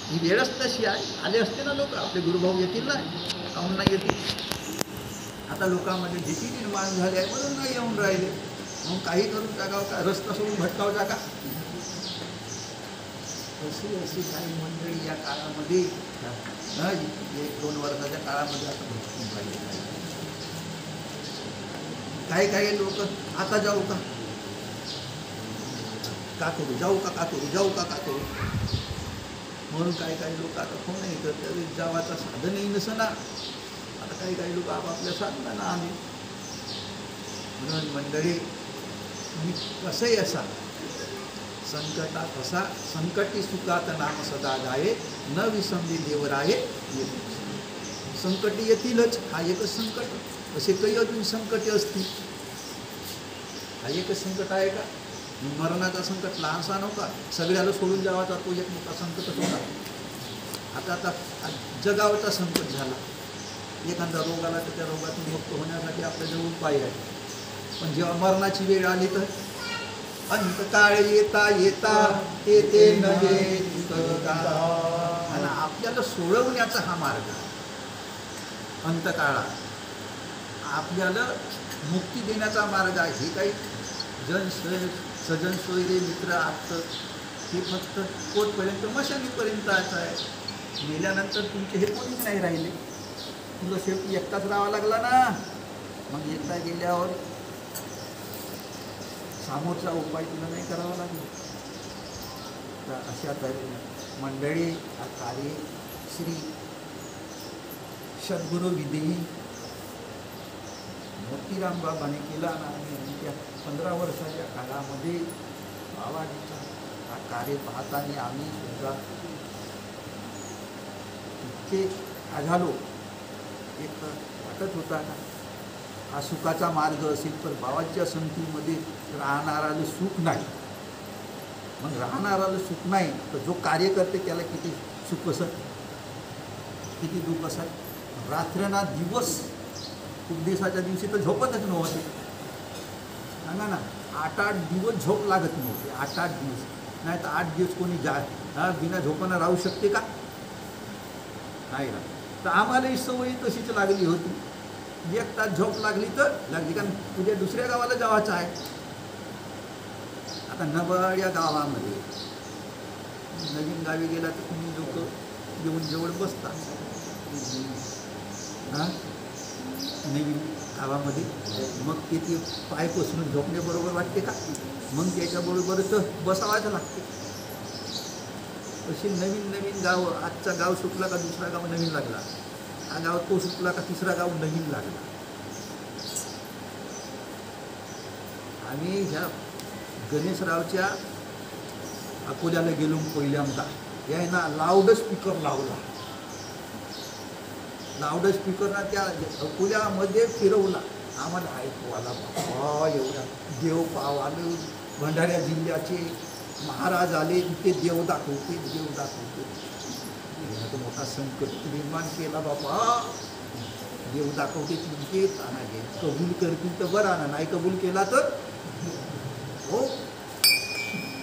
ही वेळच तशी आहे. आले असते ना लोक, आपले गुरुभाऊ येतील ना, काहून नाही येतील. आता लोकांमध्ये भीती निर्माण झाली आहे म्हणून नाही येऊन राहिले. मग काही करून टाकावं का, रस्ता सोडून भटकावं का. अशी काही मंडळी या काळामध्ये 1-2 वर्षाच्या काळामध्ये आता भटकून राहिले. काही लोक आता जाऊ का करू, जाऊ का म्हणून काही लोक आता फोन नाही तर तरी जावाचा साधनही नसना. आता काही लोक आपापल्या साधनानं आले. म्हणून मंडळी तुम्ही कसंही असा, संकटात असा, संकटी सुखात नाम सदा गाये, न विसंबी देवराये येते. संकटी येतीलच, हा एकच संकट. असे काही अजून संकटे असतील. हा एकच संकट आहे का. मरणाचा संकट लहानसा नव्हता, सगळ्याला सोडून जावाचा तो एक मोठा संकटच होता. आता जगावरचा संकट झाला. एखादा रोग आला तर त्या रोगातून मुक्त होण्यासाठी आपल्याजवळ उपाय आहे. पण जेव्हा मरणाची वेळ आली तर अंतकाळ येता ते नये आणि आपल्याला सोडवण्याचा हा मार्ग आहे. अंतकाळात आपल्याला मुक्ती देण्याचा मार्ग आहे. हे काही सजन सोयरे मित्र आपलं हे फक्त कोटपर्यंत मशालीपर्यंत आहे. मेल्यानंतर तुमचे हे कोणीच नाही राहिले. तुला शेवटी एकटाच राहावा लागला ना. मग एकटा गेल्यावर समोरचा उपाय तुला नाही करावा लागला. तर अशा तऱ्हेने मंडळी हा कार्य श्री सद्गुरू विदेही मोतीराम बाबाने केला आणि त्या 15 वर्षाच्या काळामध्ये बाबाजीचा हा कार्य पाहताना आम्ही सुद्धा इतके झालो. एक वाटत होता ना हा सुखाचा मार्ग असेल तर बाबाच्या संगतीमध्ये राहणाराला सुख नाही. मग राहणाराला सुख नाही तर जो कार्य करते त्याला किती सुख असत, किती दुःख असत. रात्रना दिवस उपदेशाच्या दिवशी तर झोपतच नव्हते. सांगा ना, 8-8 दिवस झोप लागत नव्हते. 8-8 दिवस नाही तर 8 दिवस कोणी बिना झोपानं राहू शकते का. नाही ना. तर आम्हालाही सवयी तशीच लागली होती. 1 तास झोप लागली तर लागली, कारण तुझ्या दुसऱ्या गावाला जावाचं आहे. आता नवळ या गावामध्ये नवीन गावी गेला तर तुम्ही लोक येऊन जवळ बसतात. हां नवीन गावामध्ये मग ते पाय पसरून झोपण्याबरोबर वाटते का? मग त्याच्याबरोबरच बसावाच लागते. अशी नवीन नवीन गावं, आजचा गाव सुटला का दुसरा गाव नवीन लागला, हा गाव तो सुटला का तिसरा गाव नवीन लागला. आम्ही ह्या गणेशरावच्या अकोल्याला गेलो पहिल्यांदा, यायना लाऊड स्पीकर लावला. लाऊड स्पीकरना त्या अकोल्यामध्ये फिरवला. आम्हाला ऐकू आला, बाबा एवढा देव पाव आले, भंडाऱ्या जिल्ह्याचे महाराज आले, ते देव दाखवते, देव दाखवते. मोठा संकट निर्माण केला बाबा. देव दाखवते तुमचे ताना घे, कबूल करतील तर बरा ना, नाही कबूल केला तर हो.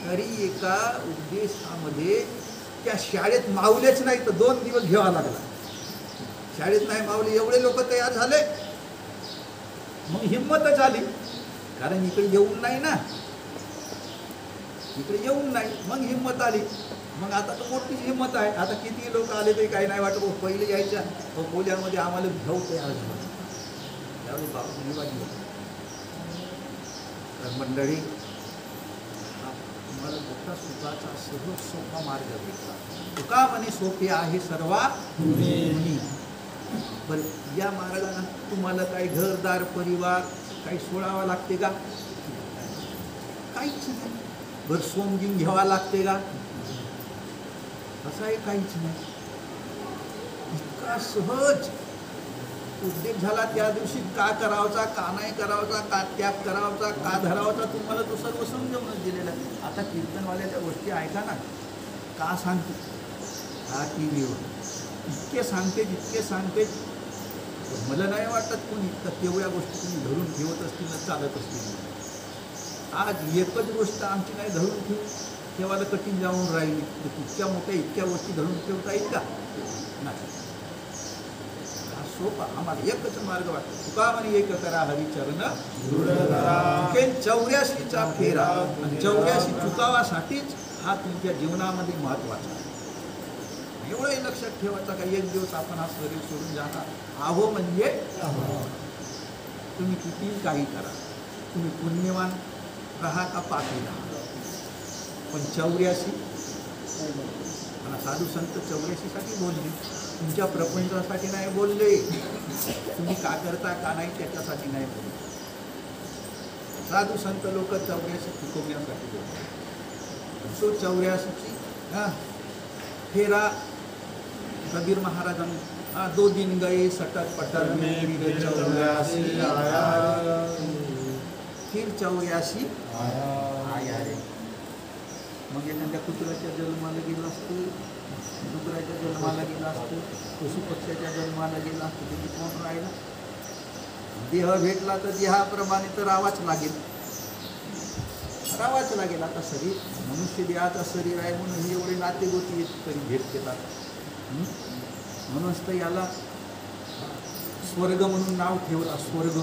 तरी एका उद्देशामध्ये त्या शाळेत मावलेच नाही तर 2 दिवस घ्यावा लागला. शाळेत नाही मावले, एवढे लोक तयार झाले. मग हिंमतच आली, कारण इकडे येऊन नाही ना, इकडे येऊन नाही. मग हिंमत आली. मग आता तर मोठीच हिंमत आहे. आता किती लोक आले तरी काही नाही वाटत. पहिले यायच्या अकोल्यामध्ये आम्हाला घेऊ तयार झाला, त्यावेळी बाबा निवाजी होता. तर मंडळी, तुम्हाला मोठा सुखाचा सहज सोपा मार्ग भेटला. तुका म्हणे सोपे आहे सर्वा गुणी. बरं, या मार्गाने तुम्हाला काही घरदार परिवार काही सोडावा लागते का? काहीच नाही. बरं, सोमगिन घ्यावा लागते का? असं आहे काहीच नाही. इतका सहज उद्योग झाला. त्या दिवशी का करावचा, का नाही करावचा, का त्याग करावचा, का धरावचा, तुम्हाला तो सर्व समजावूनच दिलेला आहे. आता कीर्तनवाल्याच्या गोष्टी ऐका ना, का सांगते हा टी व्हीवर इतके सांगते. मला नाही वाटत कोणी तर तेवढ्या गोष्टी तुम्ही धरून ठेवत असतील ना, चालत असतील. आज एकच गोष्ट आमची नाही धरून ठेवायला कठीण जाऊन राहिली. तर इतक्या गोष्टी धरून ठेवता येईल का? नाही. सोपा आम्हाला एकच मार्ग वाटतो. तुका म्हणे एक करा हरिचरण 84चा फेरा. 84 चुकावासाठीच हा तुमच्या जीवनामध्ये महत्वाचा आहे. एवढंही लक्षात ठेवायचं का एक दिवस आपण हा शरीर सोडून जाणार आहो. म्हणजे तुम्ही किती काही करा, तुम्ही पुण्यवान राहा का पापी राहा, पण 84 मला साधू संत 84साठी बोलले, तुमच्या प्रपंचासाठी नाही बोलले. तुम्ही का करता का नाही त्याच्यासाठी नाही बोलले. साधू संत लोक 84 चुकवण्यासाठी बोलले. सो 84ची फेरा कबीर महाराजांनी 2 दिन गए सटर पटर में फिर 84 आया, फिर 84 आया रे. मग एखाद्या कुत्र्याच्या जन्माला गेला असतो, डुकराच्या जन्माला गेला असतो, पशुपक्ष्याच्या जन्माला गेला असतो, त्याची कोण राहिला? देह भेटला तर देहाप्रमाणे तर राहावाच लागेल. आता शरीर मनुष्य देहाचा शरीर आहे म्हणून एवढे नाते गोती तरी भेट देतात. म्हणूनच तर याला स्वर्ग म्हणून नाव ठेवला. स्वर्ग,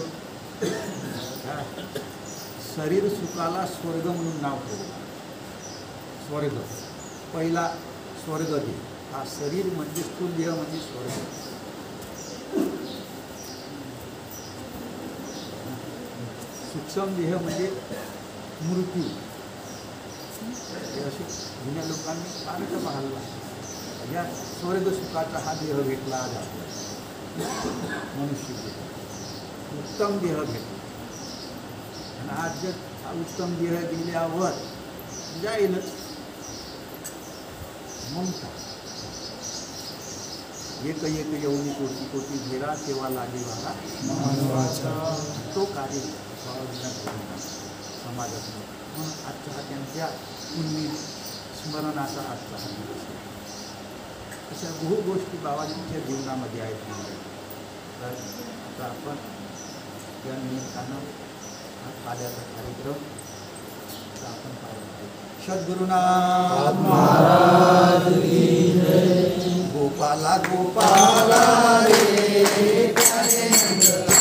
शरीर सुखाला स्वर्ग म्हणून नाव ठेवलं. स्वर्ग पहिला स्वर्ग देह, हा शरीर म्हणजे स्थूल देह म्हणजे स्वर्ग. सूक्ष्म देह म्हणजे मृत्यू. असे जुन्या लोकांनी फारच पाहिला. या स्वर्ग सुखाचा हा देह भेटला आज आपल्याला, मनुष्य देह, उत्तम देह भेटला. आणि आज जर हा उत्तम देह गेल्यावर जाईलच. मग एक येऊन कोटी घेरा तेव्हा लागेवाला तो कार्य समाजात. म्हणून आजचा हा त्यांच्या पुण्य स्मरणाचा आजचा हा दिवस आहे. अशा बहु गोष्टी बाबाजींच्या जीवनामध्ये आहेत. तर आता आपण या निमित्तानं हा कार्याचा कार्यक्रम आपण पाहतो. सद्गुरुनाथ महाराज की जय. गोपाला गोपाला रे प्यारे नंदलाला.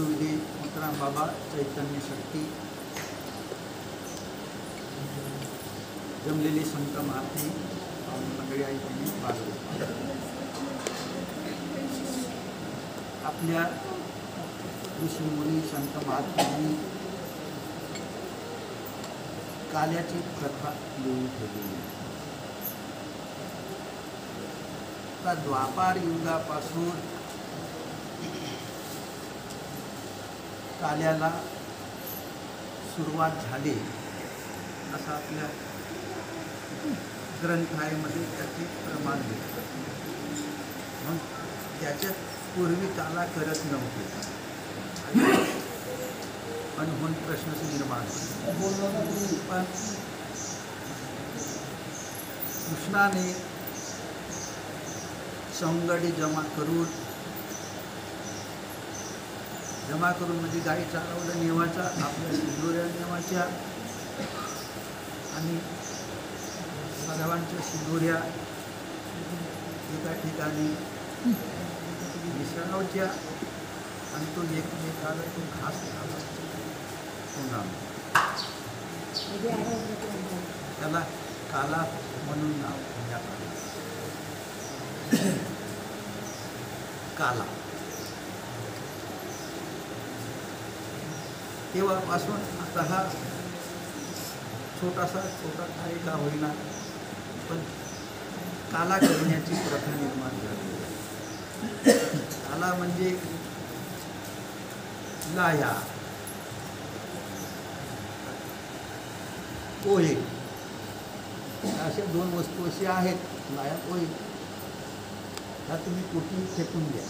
गुरुदेव मोतीराम बाबा चैतन्य शक्ती, जमलेले संत महात्मे मंडळी आई बहिणी बाजू, आपल्या ऋषी मुनी संत महात्म्यांनी काल्याची प्रथा लिहून ठेवली. आता द्वापार युगापासून काल्याला सुरुवात झाली असं आपल्या ग्रंथामध्ये त्याचे प्रमाण मिळतं. मग त्याच्यात पूर्वी काला करत नव्हते पण म्हणून प्रश्नच निर्माण होतो. पण कृष्णाने सवंगडी जमा करून म्हणजे गाई चालवलं नेवाच्या, आपल्या सिंदुऱ्या नेवाच्या आणि सर्वांच्या सिंदुऱ्या एका ठिकाणी मिसळावच्या आणि तो एकमेकाला तो घास खाला. त्याला काला म्हणून नाव देण्यात आले. काला तेव्हापासून आता हा छोटा काय का होईना पण काला करण्याची प्रथा निर्माण झाली. काला म्हणजे लाया, पोहे, अशा दोन वस्तू अशा आहेत. लाया पोहे ह्या तुम्ही कुठेही फेकून द्या,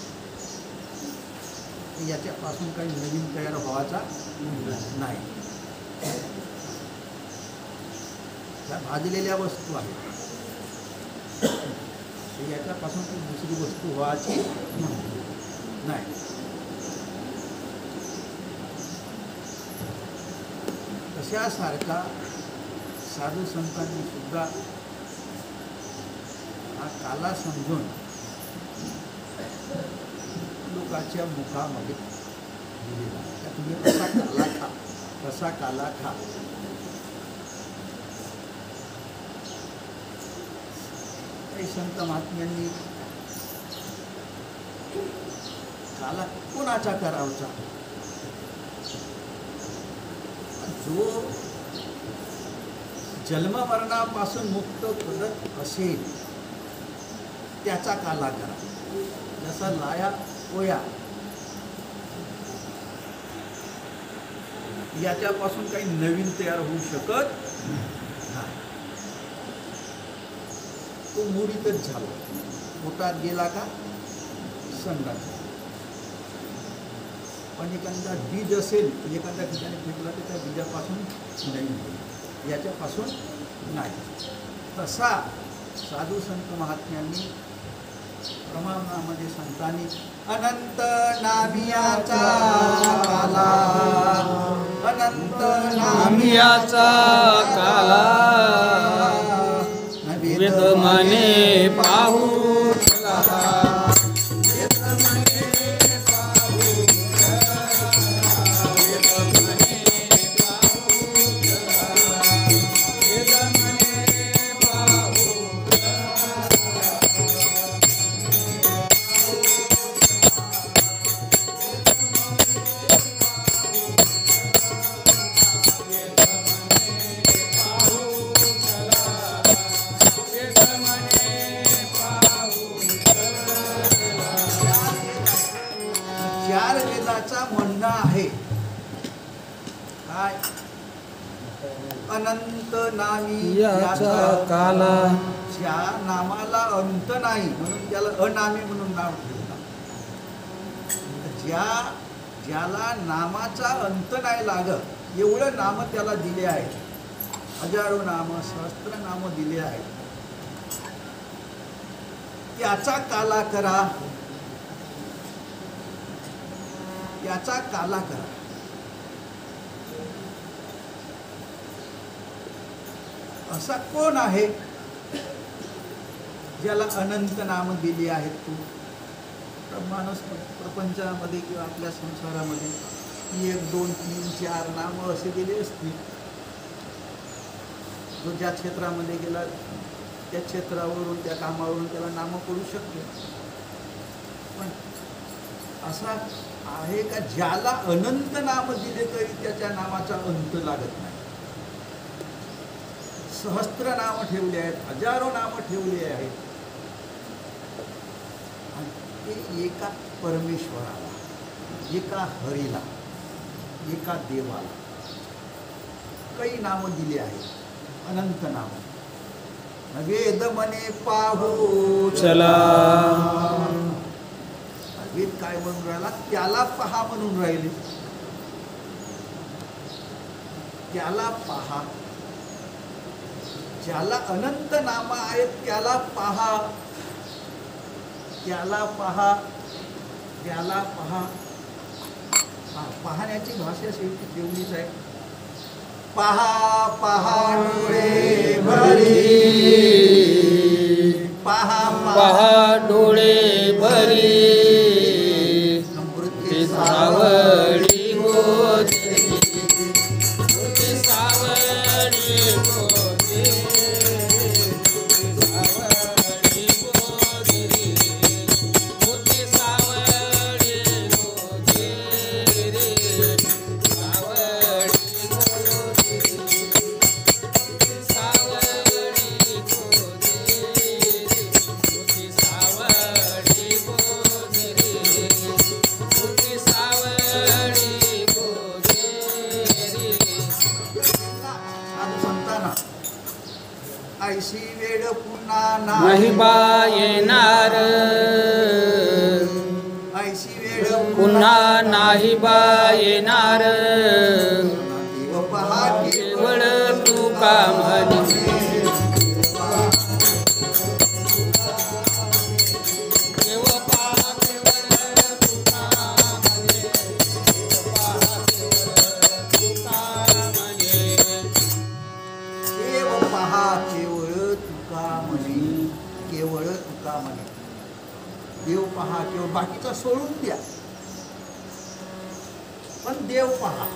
याच्यापासून काही नवीन तयार व्हायचा नाही. ह्या भाजलेल्या वस्तू आहेत, याच्यापासून काही दुसरी वस्तू व्हायची नाही. तशासारखा साधू संतांनी सुद्धा हा काला समजून लोकांच्या मुखामध्ये दिलेला. त्या तुम्ही कसा काला खा. काही संत महात्म्यांनी काला कोणाचा करावचा, जो जन्ममरणापासून मुक्त करत असेल त्याचा काला करा. जसा लाया पोया याच्यापासून काही नवीन तयार होऊ शकत नाही. तो मुडीतच झाला, पोटात गेला का संडास. पण एखादा बीज असेल, एखाद्या ठिकाणी फेकला तर त्या बीजापासून नवीन होईल, याच्यापासून नाही. तसा साधू संत महात्म्यांनी प्रमाणामध्ये संतांनी अनंत नामियाचा काला, अनंत नामियाचा काला वेद म्हणे पाहू म्हणणं आहे. काय अनंत नामी याचा काला, ज्या नामाला अंत नाही म्हणून त्याला अनामी म्हणून नाव ठेवलं. ज्याला नामाचा अंत नाही लागत एवढं नाम त्याला दिले आहेत. हजारो नाम, सहस्त्र नाम दिले आहेत. त्याचा काला करा, त्याचा काला करा. असा कोण आहे ज्याला अनंत नाम दिली आहेत? तू माणूस प्रपंचामध्ये किंवा आपल्या संसारामध्ये 1, 2, 3, 4 नामं असे दिले असतील. जो ज्या क्षेत्रामध्ये गेला त्या क्षेत्रावरून त्या कामावरून त्याला नामं पडू शकते. पण असा आहे का ज्याला अनंत नाम दिले तरी त्याच्या नामाचा अंत लागत नाही. सहस्त्र नाम ठेवले आहेत, हजारो नाम ठेवले आहेत. आणि ते एका परमेश्वराला, एका हरीला, एका देवाला काही नामं दिली आहेत, अनंत नाम. वेद मने पाहू चला वेद काय म्हणून राहिला? त्याला पहा म्हणून राहिले. त्याला पहा, ज्याला अनंत नाम आहेत त्याला पहा, त्याला पहा, त्याला पहा. पाहण्याची भाषा शेवटी तेवढीच आहे. पहा पहा डोळे भरी, पहा पहा डोळे भरी, समृद्धी सावळी होते, सावळी होते, सावळी होते, मोती सावळी होते रे, सावळी होते, सावळी होते रे, मोती सावळी होते रे, मोती सावळी होते रे. साधू संतांना ऐशी वेळ पुन्हा नाही बा येणार, ऐशी वेळ पुन्हा नाही बा येणार, देव पहा केवळ तू का म्हणे, देव पहा केवळ तू का म्हणे, देव पहा केवळ तू का म्हणे, देव पहा केवळ तुका म्हणे, केवळ तुका म्हणे. देव पहा केवळ, बाकीचा सोडून द्या, पण देव पहा.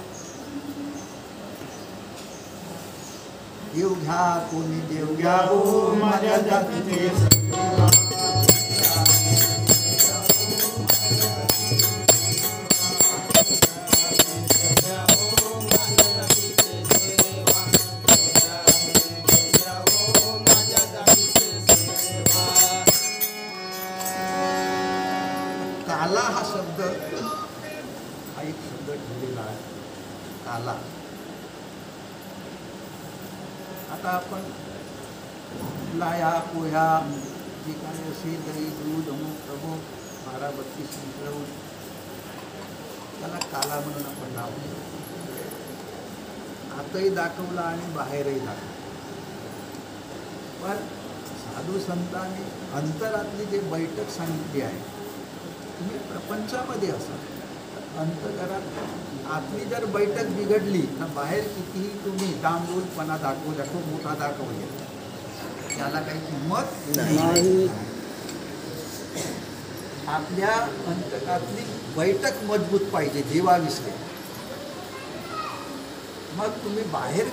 देव घ्या कोणी देव घ्या हो माझ्या जातीचे काला हा शब्द, हा एक शब्द ठेवलेला आहे. काला. आता आपण लाया पोह्या जे काही असेल दही दूध अमुक तमुक 12-32 मिसळून त्याला काला म्हणून आपण नाव दिलं. आतही दाखवला आणि बाहेरही दाखवला. पण साधू संतांनी अंतरातली जे बैठक सांगितली आहे, तुम्ही प्रपंचामध्ये असाल, अंतरात आतली जर बैठक बिघडली तर बाहेर कितीही तुम्ही डांबडोलपणा दाखवल्या, खूप मोठा दाखवले, त्याला काही किंमत नाही. आपल्या अंतरातली बैठक मजबूत पाहिजे देवाविषयी. मग तुम्ही बाहेर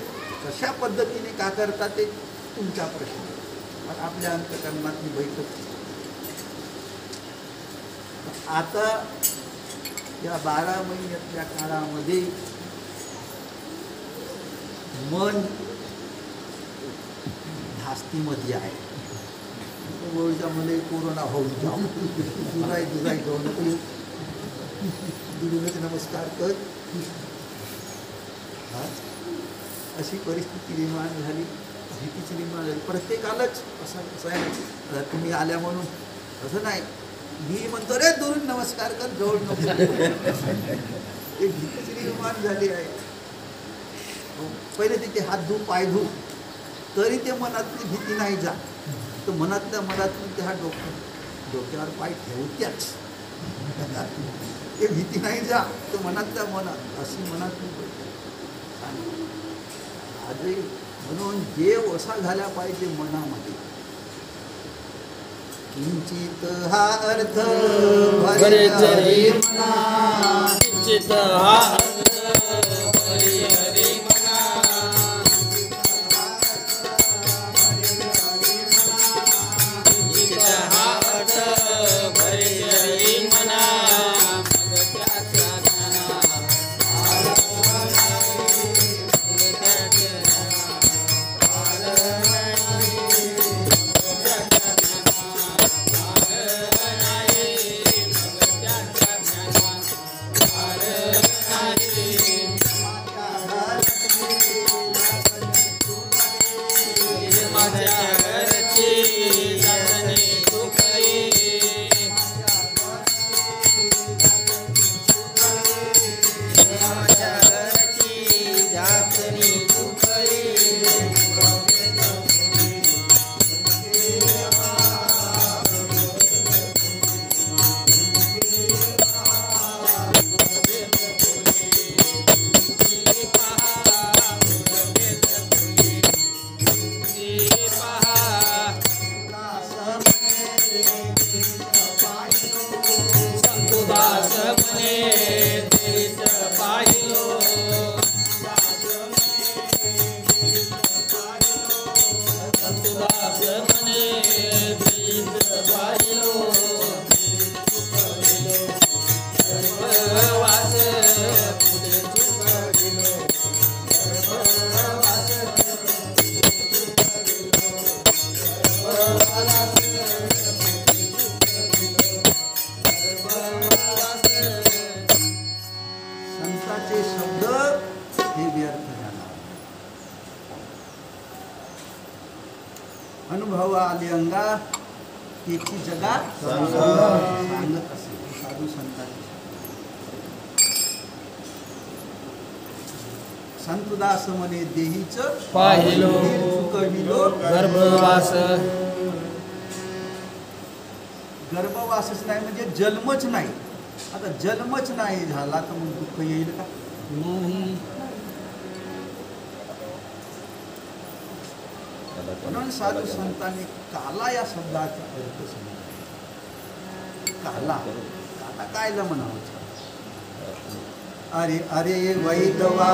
कशा पद्धतीने का करता ते तुमचा प्रश्न. पण आपल्या अंतकरणातली बैठक आता या 12 महिन्यातल्या काळामध्ये मन धास्तीमध्ये आहे. वर्षामध्ये कोरोना होऊन जाऊ, दुराई घेऊ नको, दुरूनच नमस्कार कर, अशी परिस्थिती निर्माण झाली, भीतीची निर्माण झाली. प्रत्येकालाच असं आहे, तुम्ही आल्या म्हणून असं नाही, मी म्हणतो रे दुरून नमस्कार कर, जवळ नको. ते भीतीची निर्माण झाली आहे. पहिले तिथे हात धू, पाय धू, तरी ते मनातली भीती नाही जा. तर मनातून ते हा डोक्यावर पाय ठेवत्याच, ते भीती नाही जा, तर मनातल्या मनात अशी मनातली आजही. म्हणून देव असा झाला पाहिजे मनामध्ये, किंचित हा अर्थ भरे भरे जरी हरी मना. किंचित हा अर्थ भरी हरी मना. किंचित हा अर्थ भरी हरी मना. मग त्याच्या माझ्या घरची जातनी सुखई. माझ्या घरची जातनी सुखई. संतुदास म्हणे तेरीच पाहिलो. संतुदास म्हणे तेरीच पाहिलो. गर्भवास पुढे चुकविलो. गर्भवास संतांचे शब्द हे व्यर्थ जाणार. अनुभव आले अंगा त्याची जगात सांगत असे साधू संतांचे संतदास म्हणे देहीच पाहिलो. चुकविलो. गर्भवास गर्भवासच नाही म्हणजे जन्मच नाही. आता जन्मच नाही झाला तर मग दुःख येईल का? नाही. म्हणून साधू संतांनी काला या शब्दाचा अर्थ सांगितला. काला काला कायला म्हणावं? अरे अरे वैदवा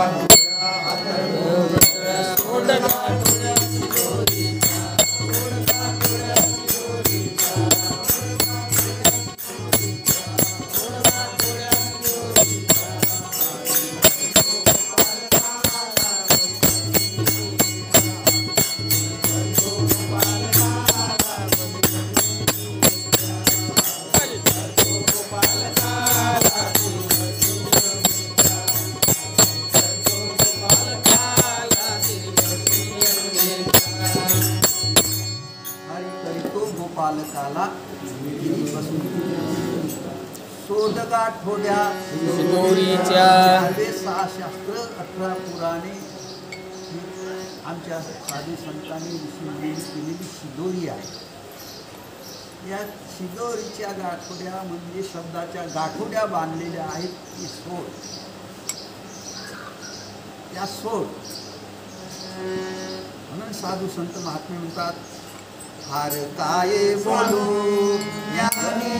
गोपालकाला शोधगा ठोड्या शिदोरीच्या 6 शास्त्र 18 पुराणे आमच्या साधू संतांनी ऋषींनी केलेली शिदोरी आहे. या शिदोरीच्या गाठोड्या म्हणजे शब्दाच्या गाठोड्या बांधलेल्या आहेत. ती सोड त्या सोड म्हणून साधू संत महात्मे म्हणतात हार काय बोलू ज्ञानी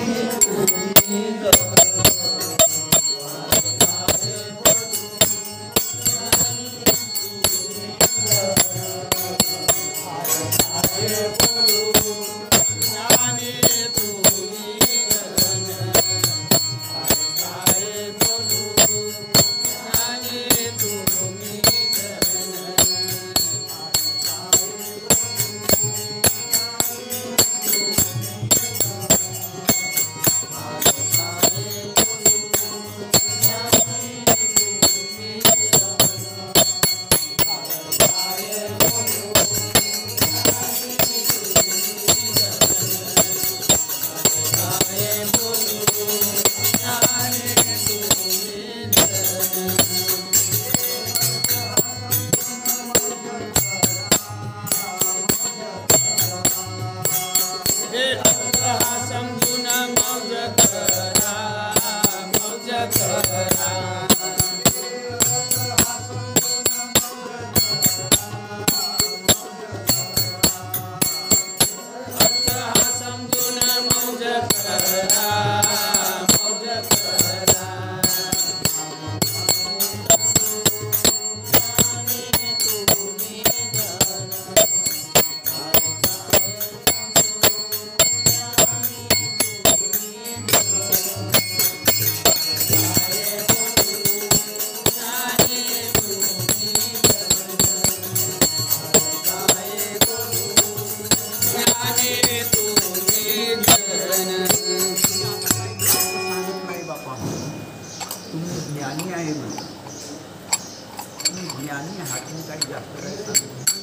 ज्ञानी हाती काही जास्त काही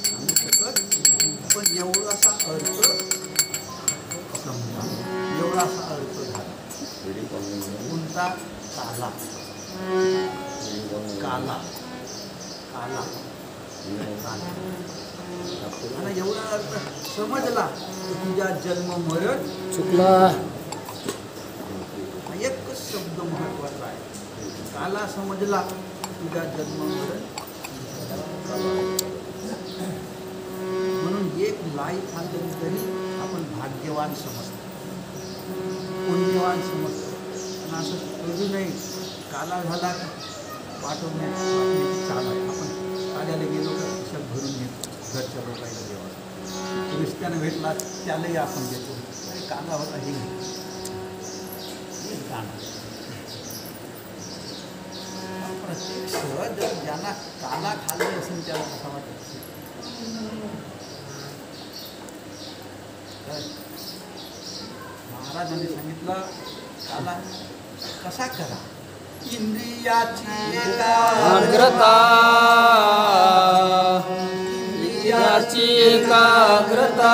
सांगू शकत, पण एवढासा अर्थ समजा, एवढासा अर्थ झाला. कोणता? काला. काला काला मला एवढा अर्थ समजला की तुझ्या जन्म मरण चुकला. एकच शब्द महत्वाचा आहे. काला समजला तुझ्या जन्म मरण. म्हणून एक लाईफ हा तरी आपण भाग्यवान समजतो, पुण्यवान समजतो. पण असं करू नये काला झाला पाठवण्याची चाल आहे. आपण काल्याला गेलो तर खिशात भरून घेतो, घरच्या लोकांना देवा. रस्त्यानं भेटला त्यालाही आपण देतो. अरे काला होता हे गाणं. प्रत्येक शहर जर ज्यांना काला खाल्ले असेल त्याला कसा वाटत असेल. महाराजांनी सांगितलं काला कसा करा. इंद्रियाची एकाग्रता, इंद्रियाची एकाग्रता.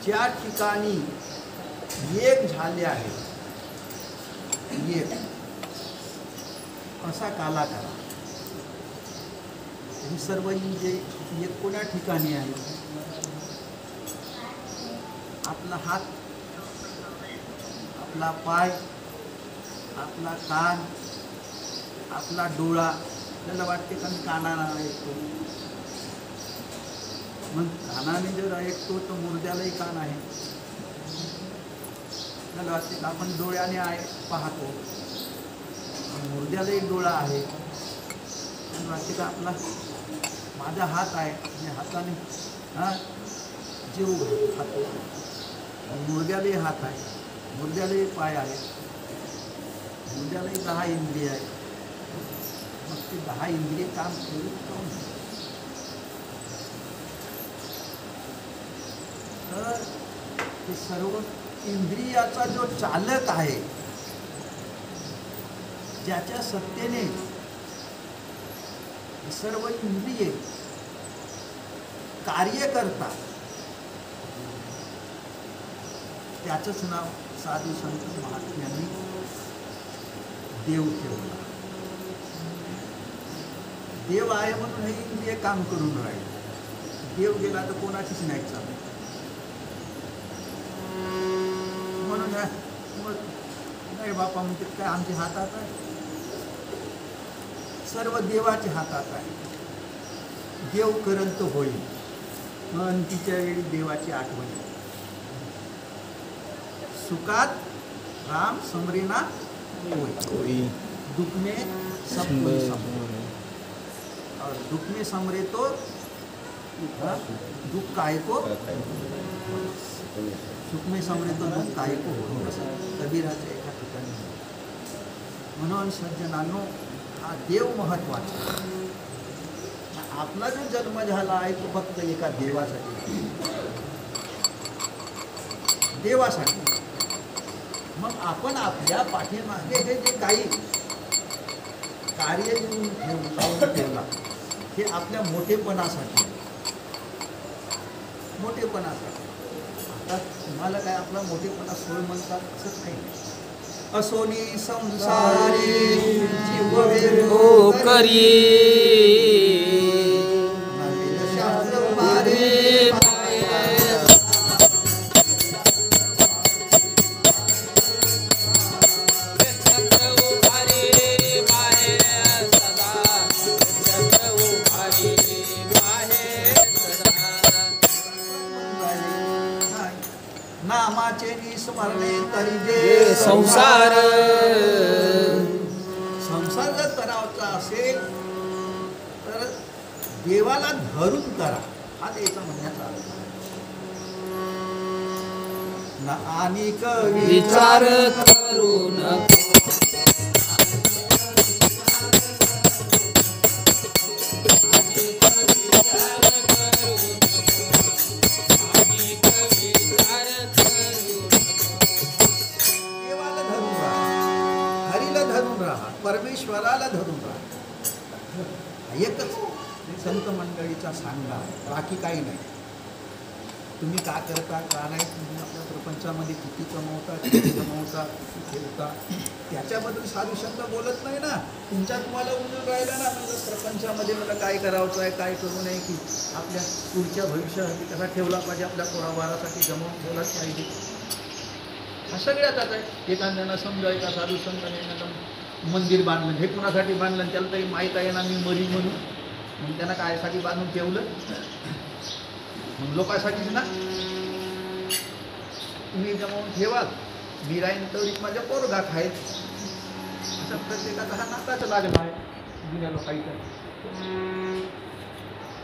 ज्या ठिकाणी एक झाले आहे, एक असा काला करा. ही सर्व इंद्रिये एक कोण्या ठिकाणी आहे? आपला हात, आपला पाय, आपला कान, आपला डोळा. त्याला वाटते का मी कानाला ऐकतो. मग कानाने जर ऐकतो तर मुर्द्यालाही कान आहे. त्याला वाटते का आपण डोळ्याने पाहतो, मुर्द्यालाही डोळा आहे. त्याला वाटते का आपला माझा हात आहे आणि हाताने जीव खातो. मुर्द्यालाही हात आहे, मुर्द्यालाही पाय आहे, मुर्द्यालाही 10 इंद्रिय आहे. मग ते 10 इंद्रिय काम करू कोण? तर हे सर्व इंद्रियाचा जो चालक आहे, ज्याच्या सत्तेने सर्व इंद्रिये कार्य करतात, त्याचंच नाव साधू संत महात्म्यांनी देव ठेवला. देव आहे म्हणून हे इंद्रिय काम करून राहिले. देव गेला तर कोणाचीच नाही चालत. म्हणून नाही बापा म्हणते काय आमच्या हातात आहे, सर्व देवाच्या हातात आहे. देव करंत होईल. मन तिच्या वेळी देवाची आठवण. सुखात राम समरेना होई, दुख में सब कोई समरे. और दुख में समरे तो दुख काय को, सुख में समरे तो दुख काय को हो. कबीराच्या एका ठिकाणी. म्हणून सज्जनांनो, हा देव महत्वाचा. आपला जो जन्म झाला आहे तो फक्त एका देवासाठी, देवासाठी. मग आपण आपल्या पाठीमागे हे जे काही कार्य ठेवला हे आपल्या मोठेपणासाठी, मोठेपणासाठी. आता तुम्हाला काय आपला मोठेपणा सोय म्हणतात असंच काही नाही. असोनी संसारी जीव वेगो करी, शास्त्र मारे नामाचे निस्मरणे तरी हे जे संसार संसार जर करायचा असेल तर देवाला धरून करा, हा त्याचा म्हणण्याचा अर्थ आहे. ना अनेक विचार करून देवाला धरून राहा, हरीला धरून राहा, परमेश्वराला धरून राहा. एकच संत मंडळीचा सांगा, बाकी काही नाही. तुम्ही का करता का नाही, तुम्ही आपल्या प्रपंचामध्ये किती कमवता, किती ठेवता, त्याच्याबद्दल साधू संत बोलत नाही ना. तुमच्या तुम्हाला उमजून राहिला ना, म्हणजे प्रपंचामध्ये मला काय करायचं आहे, काय करू नये, की आपल्या पुढच्या भविष्यासाठी कसा ठेवला पाहिजे, आपल्या पोराबारासाठी जमवून ठेवलाच पाहिजे. हा सगळ्यात आता आहे. एखाद्यानं समजा एका साधू संतांनी मंदिर बांधलं, हे कुणासाठी बांधलं, त्याला तरी माहीत आहे ना मी मरी म्हणून, मग त्यांना कायसाठी बांधून ठेवलं, मग लोकांसाठीच ना. तुम्ही जमवून ठेवाल, मी राहीन तरीच माझ्या पोरगा खायत, असं प्रत्येकाचा हा नाताच लागला आहे जुन्या लोकांचा.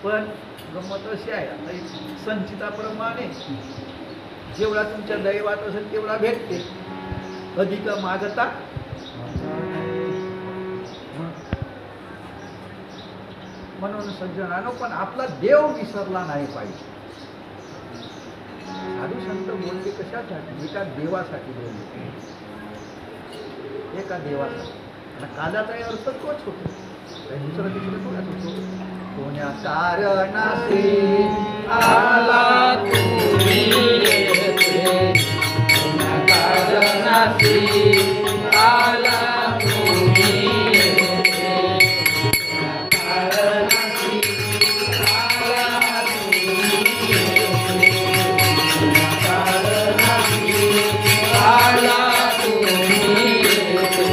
पण गंमत अशी आहे, आता एक संचिताप्रमाणे जेवढा तुमच्या दैवात असेल तेवढा भेटते, अधिक मागता म्हणून सज्जनानो, पण आपला देव विसरला नाही पाहिजे. साधू संत बोलले कशासाठी? एका देवासाठी बोलले, एका देवासाठी. आणि कालाचाही अर्थ तोच होतो, काही दुसरं तिकडे थोडाच होतो. कोण्या कारणासे आला तुम्ही येथे, कोण्या कारणासी आला तुम्ही येथे, कोण्या कारणासी आला तुम्ही येथे, कोण्या कारणासी आला तुम्ही येथे.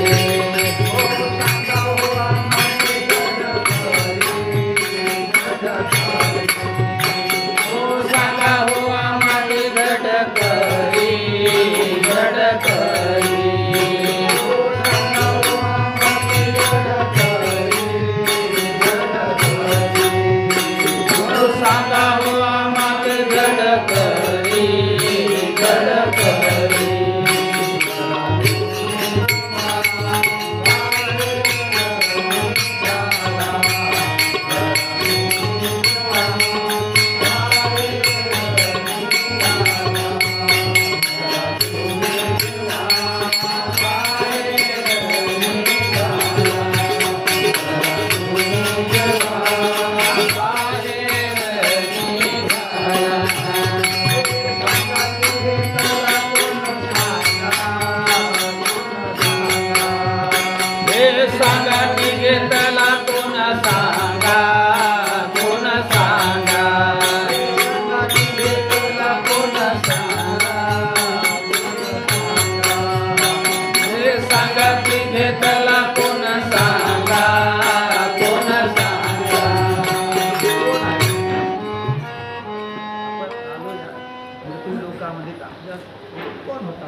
कोण होता?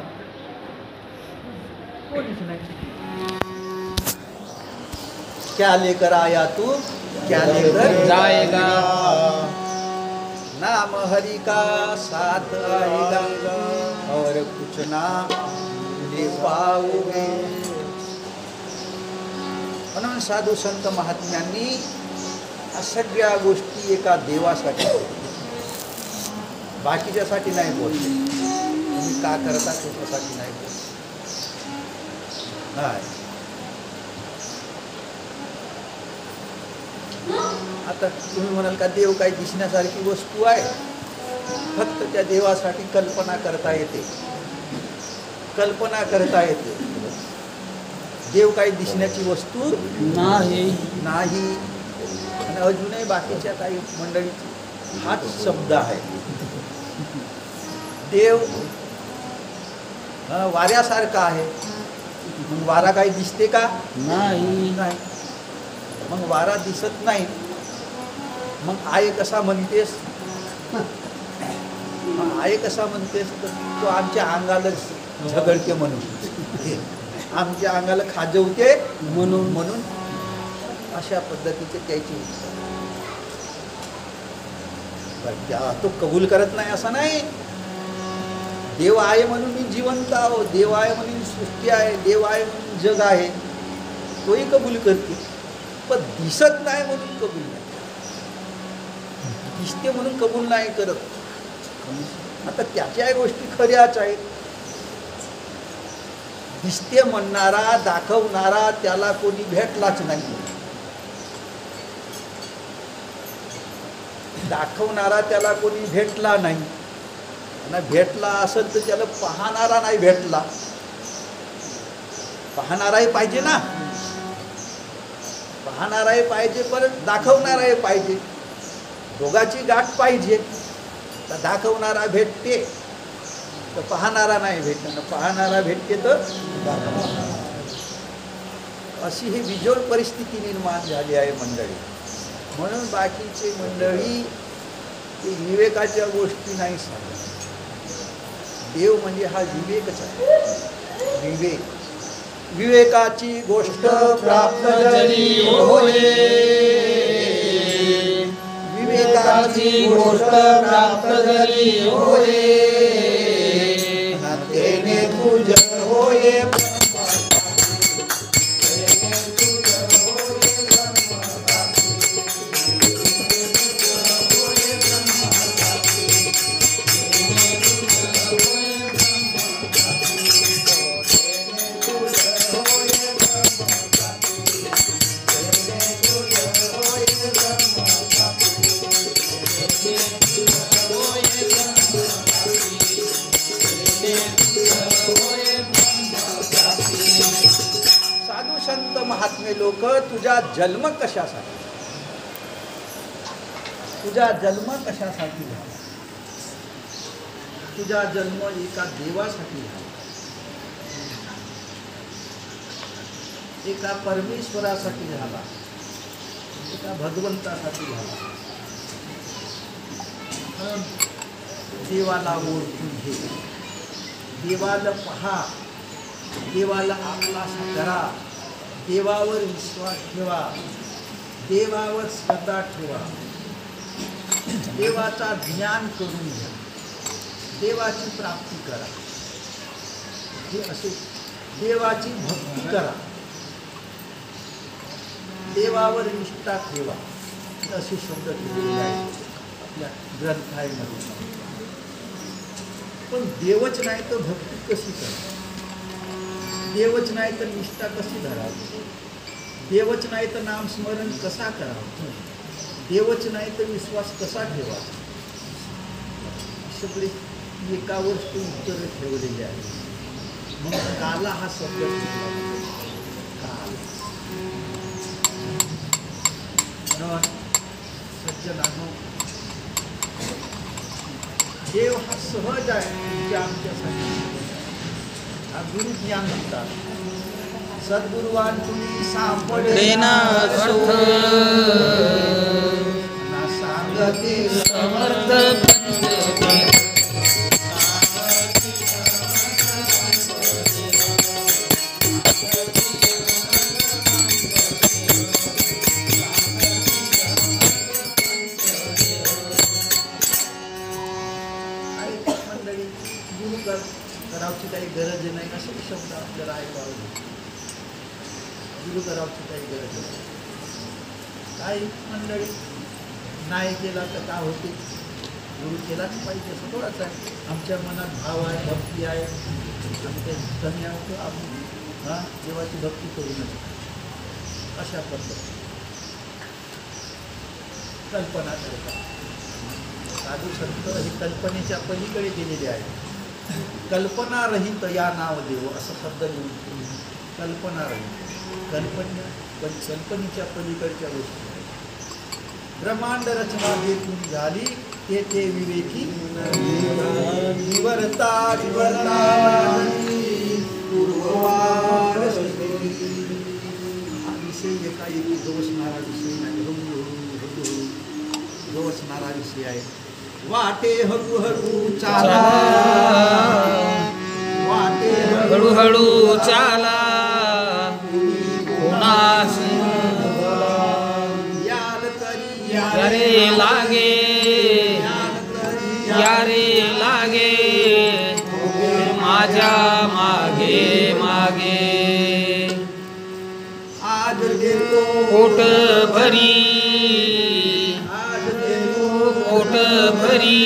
कोणीच नाही. क्या लेकर आया तू, क्या लेकर जाएगा, नाम हरि का साथ आएगा और कुछ ना ले पाओगे. म्हणून साधू संत महात्म्यांनी या सगळ्या गोष्टी एका देवासाठी, बाकीच्यासाठी नाही बोलले. तुम्ही का करता त्याच्यासाठी नाही बोलले. नाही. आता तुम्ही म्हणाल का देव काही दिसण्यासारखी वस्तू आहे? फक्त त्या देवासाठी कल्पना करता येते, कल्पना करता येते. देव काही दिसण्याची वस्तू नाही. नाही. आणि अजूनही बाकीच्या काही मंडळीची हाच शब्द आहे. देव वाऱ्यासारखा आहे. मग वारा काही दिसते का? नाही. नाही. मग वारा दिसत नाही, मग आहे कसा म्हणतेस? आहे कसा म्हणतेस तर तो आमच्या अंगाला झगडते म्हणून, आमच्या अंगाला खाजवते म्हणून अशा पद्धतीचे त्याची तो कबूल करत नाही असं नाही. देव आहे म्हणून मी जिवंत आहो, देव आहे म्हणून सृष्टी आहे, देव आहे म्हणून जग आहे, तोही कबूल करते. पण दिसत नाही म्हणून कबूल नाही, दिसते म्हणून कबूल नाही करत. आता त्याच्या गोष्टी खऱ्याच आहेत. दिसते म्हणणारा दाखवणारा त्याला कोणी भेटलाच नाही. दाखवणारा त्याला कोणी भेटला नाही. भेटला असेल तर त्याला पाहणारा नाही भेटला. पाहणाराही पाहिजे ना, पाहणाराही पाहिजे परत दाखवणाराही पाहिजे. दोघाची गाठ पाहिजे. तर दाखवणारा भेटते तर पाहणारा नाही भेटणार, पाहणारा भेटते तर दाखवणारा. अशी ही बिजोड परिस्थिती निर्माण झाली आहे मंडळी. म्हणून बाकीचे मंडळी ते विवेकाच्या गोष्टी नाही सांगत. देव म्हणजे हा विवेकच आहे. विवेक, विवेकाची गोष्ट प्राप्त जरी होये, विवेकाची गोष्ट प्राप्त जरी होये, तेने तुझ होये लोक. तुझा जन्म कशासाठी, तुझा जन्म कशासाठी झाला? तुझा जन्म एका देवासाठी झाला, एका परमेश्वरासाठी झाला, एका भगवंतासाठी झाला. देवाला ओळखून घे, देवाला पहा, देवाला आपलासा करा, देवावर विश्वास ठेवा, देवावर श्रद्धा ठेवा, देवाचा ज्ञान करून घ्या, देवाची प्राप्ती करा. हे असे देवाची भक्ती करा, देवावर निष्ठा ठेवा, असे शब्द ठेवलेले आहेत आपल्या ग्रंथामध्ये. पण देवच नाही तर भक्ती कशी करावी, देवच नाही तर निष्ठा कशी धरावी, देवच नाही तर नामस्मरण कसा करावं, देवच नाही तर विश्वास कसा ठेवा. सगळे एका वस्तू उत्तर ठेवलेले आहे. मग काला हा शब्द काल. सज्जनांनो, देव हा सहज आहे जे आमच्यासाठी. हा गुरु ज्ञान म्हणतात. सद्गुरुवान तुम्ही सापडले ना अर्थ, ना सांगते समर्थ पंचदेव. करावची काही गरज नाही असे शब्द आपल्याला ऐकावे. गुरु करावची काही गरज नाही. काही मंडळी नाही केला तर काय होते, गुरु केलाच पाहिजे असं थोडाच आहे. आमच्या मनात भाव आहे, भक्ती आहे, आमच्या धन्य आपण देवाची भक्ती करू नये अशा पद्धती कल्पना करतात. साधू संत हे कल्पनेच्या पलीकडे गेलेले आहेत. कल्पना रहित या नाव देव असं शब्द लिहून. कल्पना रहित, कल्पनेच्या पलीकडच्या गोष्टी. ब्रह्मांड रचना देखून झाली ते ते विवेकी विवरता विवरता पूर्ववार हा विषय एकाएकी गवसणारा विषय नाही, हळूहळू गवसणारा विषय आहे. वाटे हळूहळू चाला, वाटे हळूहळू चाला, कोणास याल तरी यारे लागे, यारे लागे, माझ्या मागे मागे. आज देतो पोट भरी, आज देतो पोट भरी,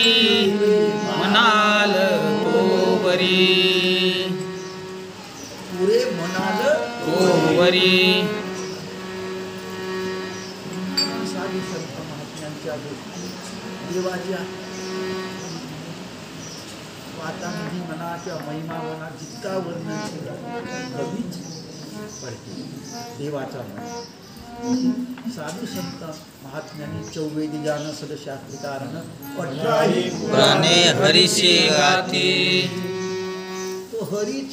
म्हणाल तो बरी, पुरे म्हणाल तो बरी. साधी संत महात्म्यांच्या गोष्टी देवाच्या वातांनी म्हणा किंवा महिमा म्हणा जितका वर्णन केला कमीच पडते देवाचा मन. साधू संत महात्म्यांनी चौवेदी जान सदशास्त्रिकारण पठराही पुराणे हरीशी गाती. तो हरीच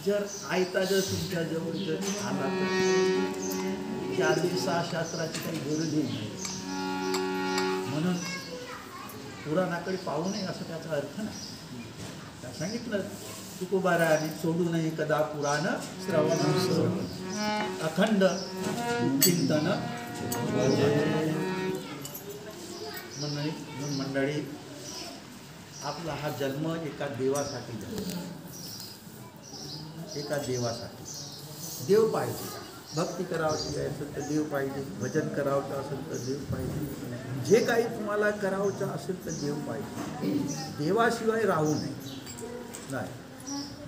जर आयता जर तुमच्या जवळ जर आला तर 4 दिवसाशास्त्राची काही गरजही नाही. म्हणून पुराणाकडे पाहू नये असं त्याचा अर्थ नाही. त्या सांगितलं तुकोबाराने सोडू नये कदा पुराण श्रवण अखंड चिंतन मंडळी. आपला हा जन्म एका देवासाठी झाला, एका देवासाठी. देव पाहिजे, भक्ती करावची असेल तर देव पाहिजे, भजन करावचं असेल तर देव पाहिजे, जे काही तुम्हाला करावचं असेल तर देव पाहिजे. देवाशिवाय राहू नये. नाही,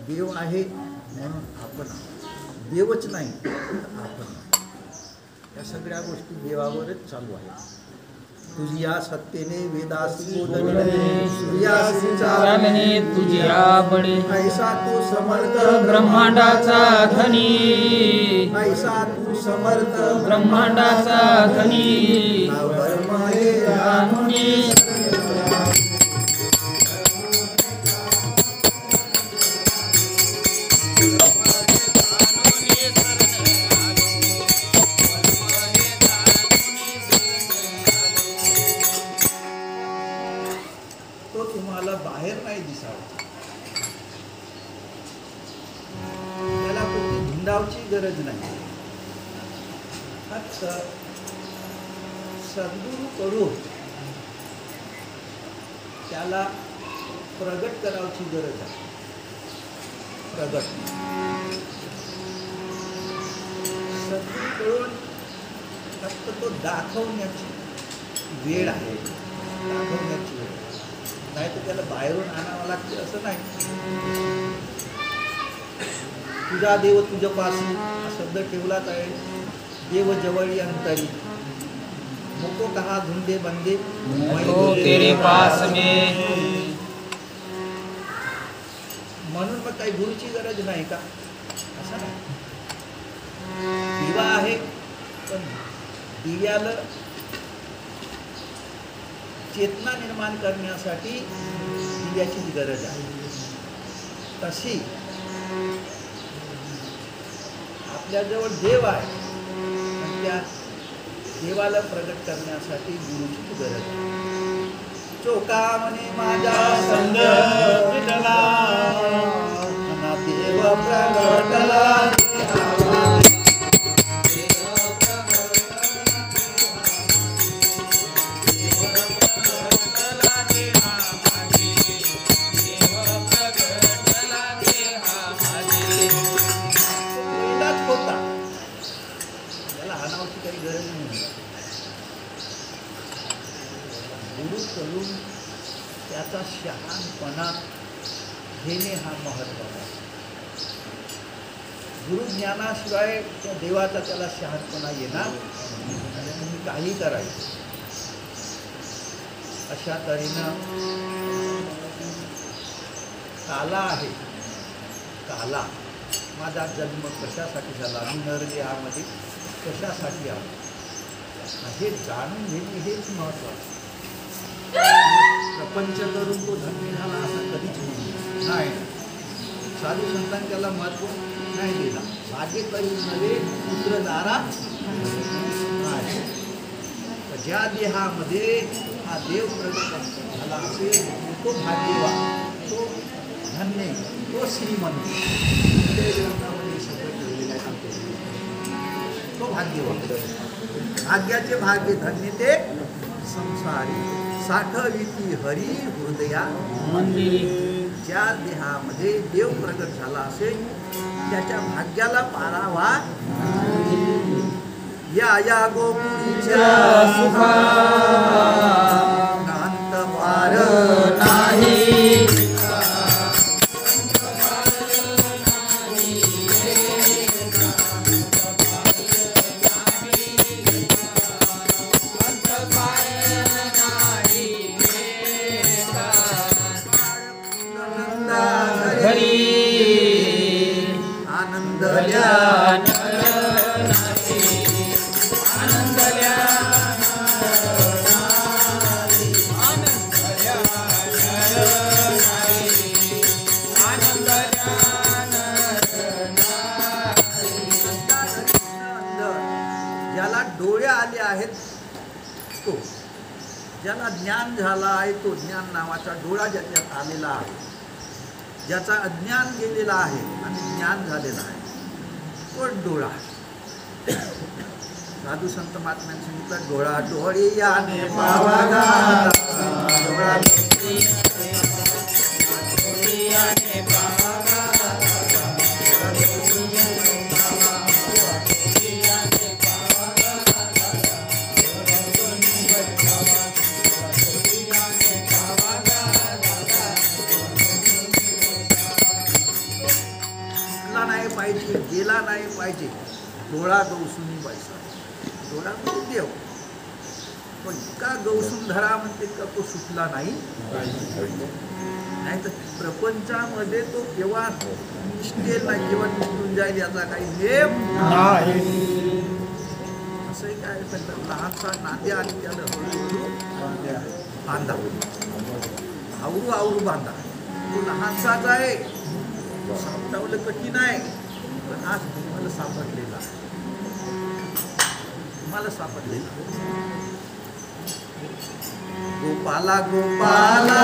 देव आहे म्हणून आपण आहोत, देवच नाही तर आपण आहोत. या सगळ्या गोष्टी देवावरच चालू आहेत. तुझी या सत्तेने वेदासी बोलणे, सूर्यासी चालणे तुझी आवडे, ऐसा तू समर्थ ब्रह्मांडाचा धनी, ऐसा तू समर्थ ब्रह्मांडाचा धनी. ब्रह्म हे जाणुनी तो तुम्हाला बाहेर नाही दिसावा, त्याला कुठली भिंडावची गरज नाही. फक्त सद्गुरू करून त्याला प्रगट करावची गरज आहे. प्रगट सद्गुरू करून फक्त तो दाखवण्याची वेळ आहे, दाखवण्याची वेळ. नाही तर त्याला बाहेरून आणावं लागते असं नाही. तुझा देव तुझपाशी हा शब्द ठेवलाच आहे. देव जवळी अंतरी, मुको कहा धुंदे बंदे तो तेरे पास में. म्हणून मग काही गुरुची गरज नाही का असं नाही. दिवा आहे पण दिव्याला चेतना निर्माण करण्यासाठी दिव्याचीच गरज आहे. तशी आपल्याजवळ देव आहे पण त्या देवाला प्रगट करण्यासाठी गुरुचीच गरज आहे. चोका म्हणे माझा संग विठला, मना देव प्रगटला. गुरुकडून त्याचा शहाणपणा घेणे हा महत्त्वाचा आहे. गुरुज्ञानाशिवाय त्या देवाचा त्याला शहाणपणा येणार आणि तुम्ही काही करायचं. अशा तऱ्हेनं काला आहे. काला माझा जन्म कशासाठी झाला, मी नरदेहामध्ये कशासाठी आलो हे जाणून घेणे हेच महत्त्वाचं. प्रपंच करून तो धन्य झाला असं कधीच नाही. साधू संतांनी त्याला महत्त्व नाही दिला. भाग्य करी नव्हे पुत्रदारा ज्या देहामध्ये हा देव प्रगट झाला असेल तो भाग्यवान, तो धन्य, तो श्रीमंत. ते ग्रंथामध्ये शब्द ठेवलेले आहेत आमच्या. तो भाग्यवान, भाग्याचे भाग्य धन्य ते संसारी साठविती हरी हृदया मंदिरी. ज्या देहामध्ये देव प्रगट झाला असेल त्याच्या भाग्याला पारावा. या गोकुळीच्या सुखांत पार नाही. घरी आनंदल्या ज्याला डोळे आले आहेत तो, ज्याला ज्ञान झाला आहे तो, ज्ञान नावाचा डोळा ज्याच्यात आलेला आहे, ज्याचा अज्ञान गेलेला आहे आणि ज्ञान झालेला आहे तो डोळा. साधू संत महात्म्यांनी सांगितलं डोळा डोळे याने पावागा, डोळा नाही पाहिजे, गेला नाही पाहिजे. डोळा गौसुनी पैसा, डोळा म्हणजे देव, पण का गौसून धरा म्हणते का तो सुटला नाही नाही तर प्रपंचामध्ये तो केव्हा निष्ठेल नाही, केव्हा निष्ठून जाईल याचा काही नेम नाही. असंही काय सगळं लहानसा नांद्या आणि त्याला हळूहळू बांधा, आवरू आवरू बांधा. तो लहानसाच आहे, सापटावलं कठीण आहे, पण आज तुम्हाला सापडलेला, तुम्हाला सापडलेला. गोपाला गोपाला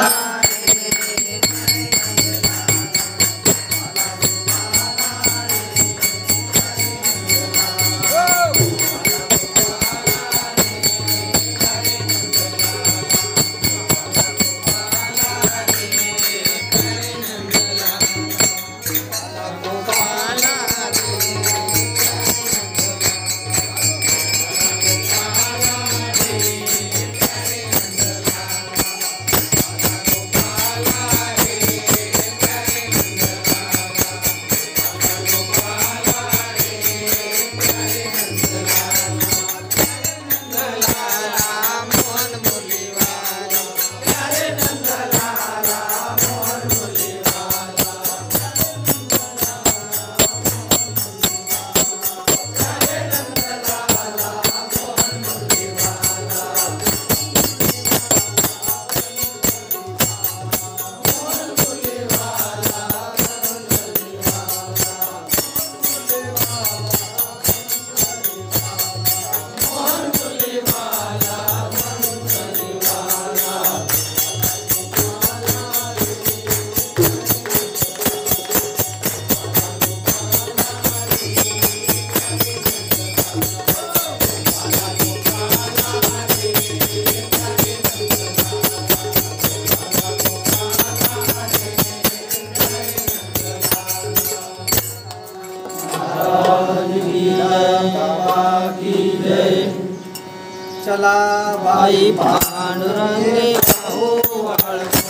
चला बाई पांडुरंगे पाहू वाळको.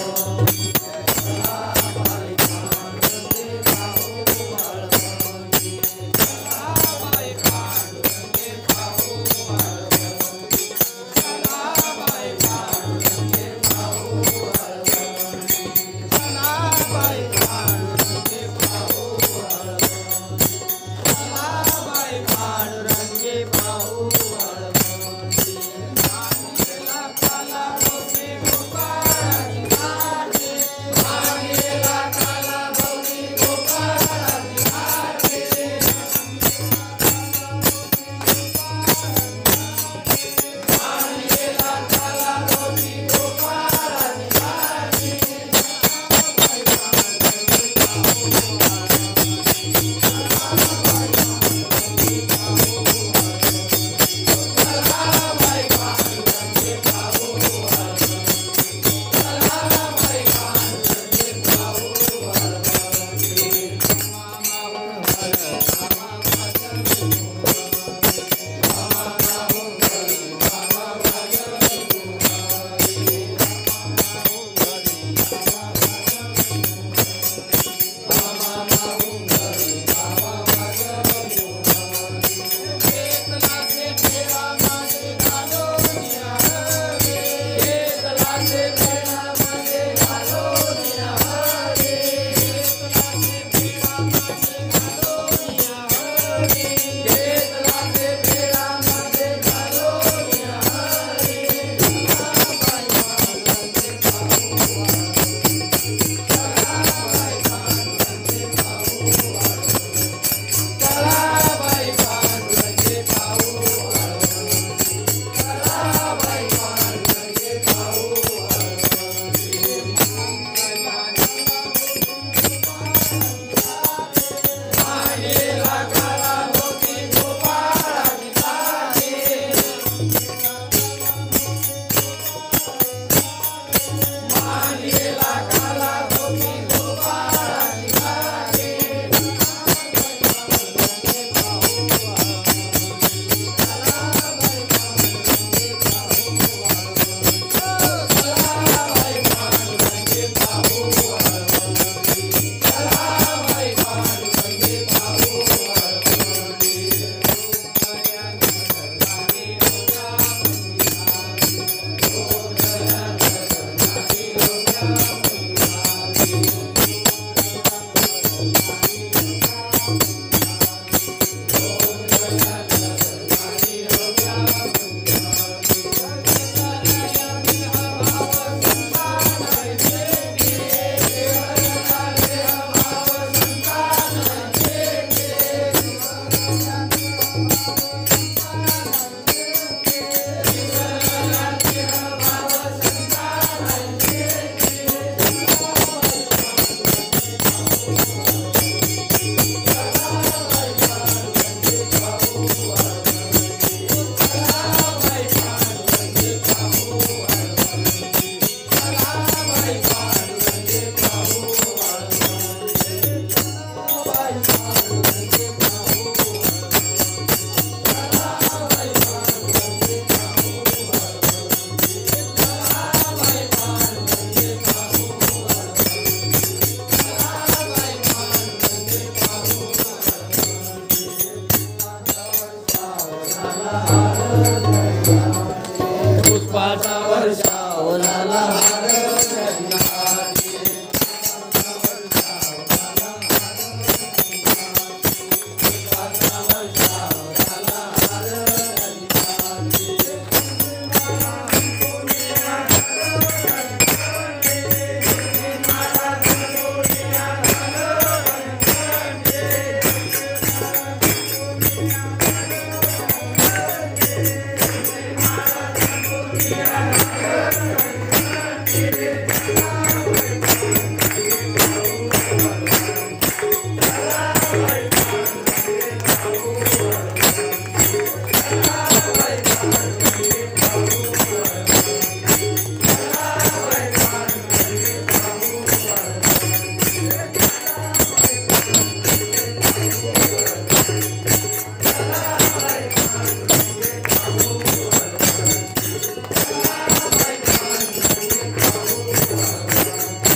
पाहू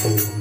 मन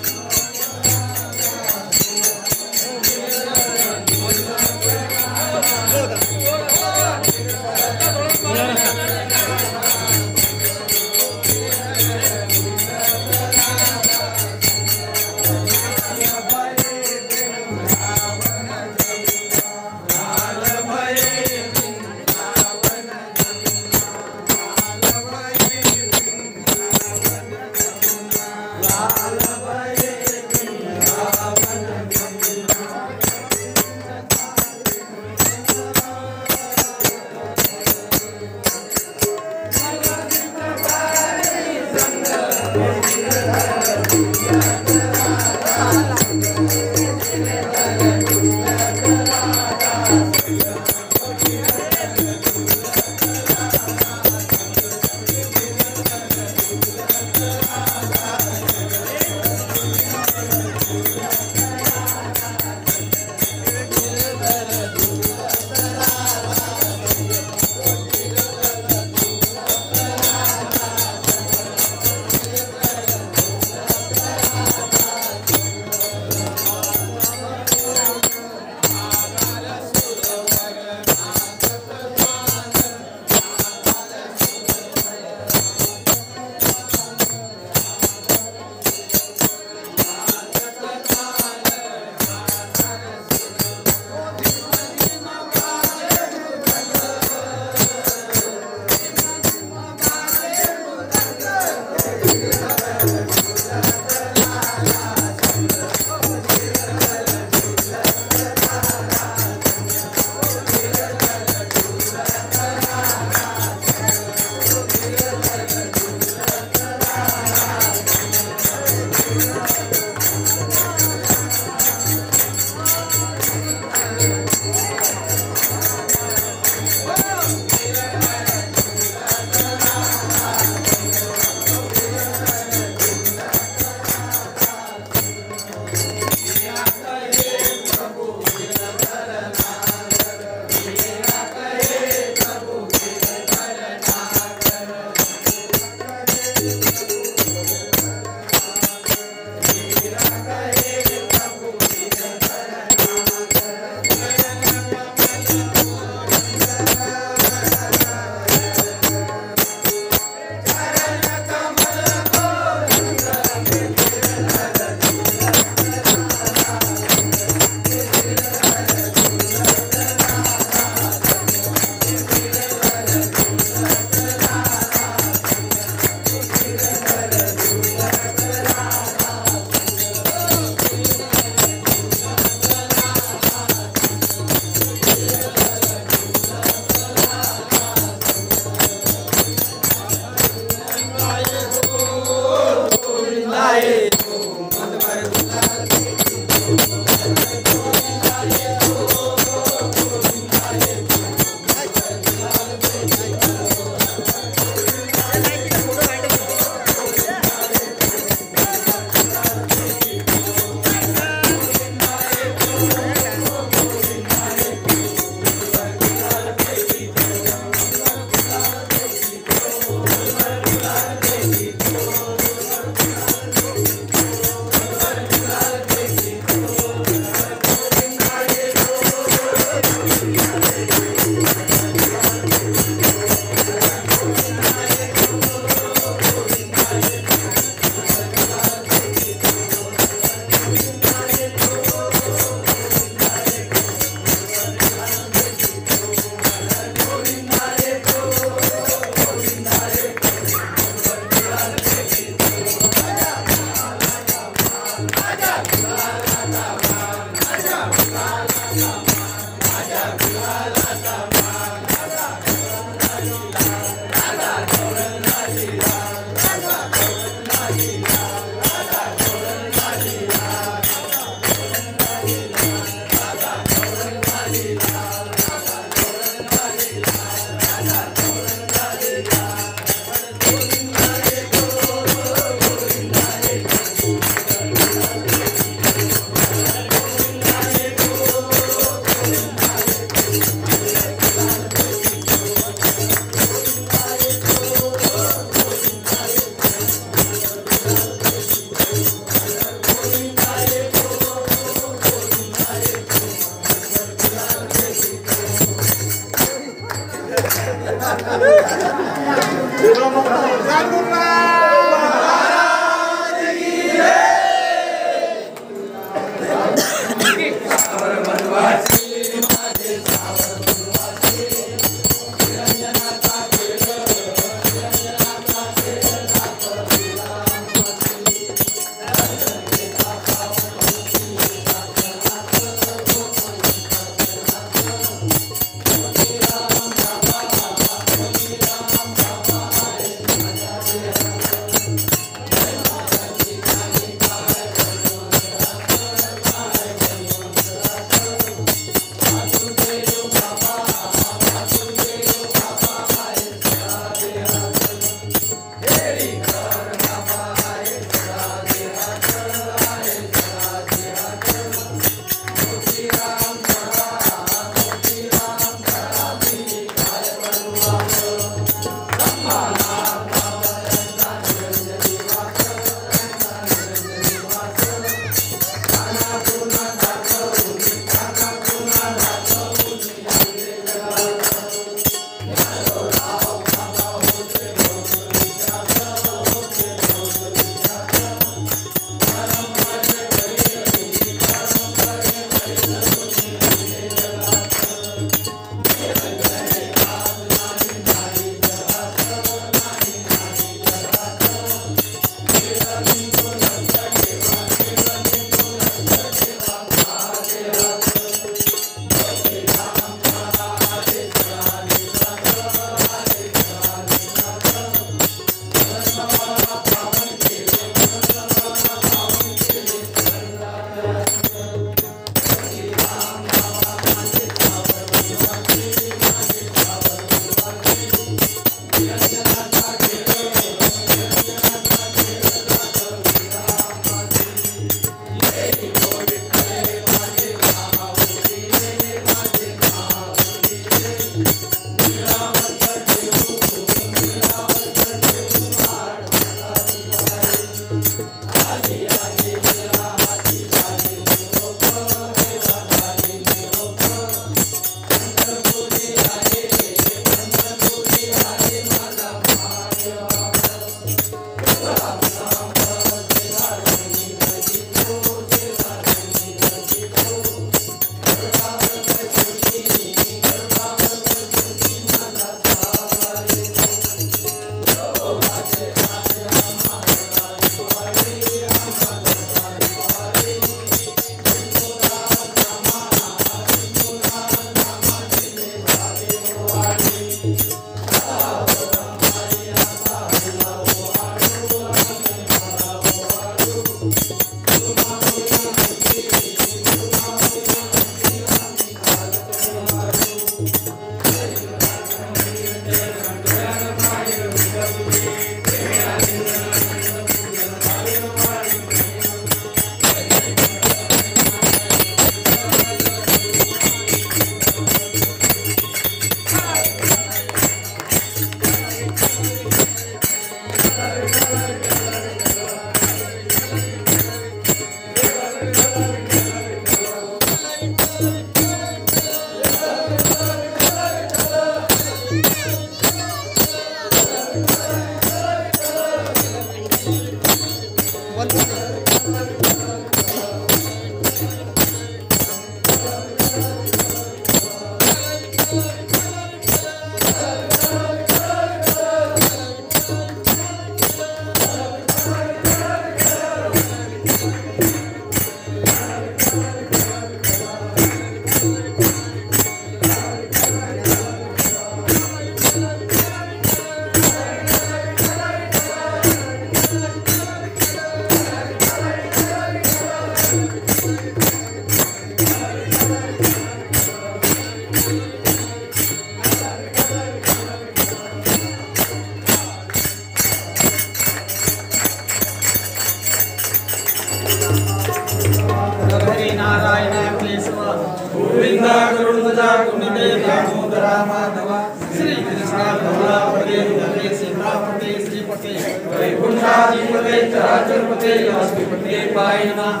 गोविंदा गरुडध्वजा कुंडले दामोदरा माधवा श्री कृष्णा भोलापते हरे सीतापते श्रीपते वैकुंठाधिपते चराचरपते लक्ष्मीपते पाय नमः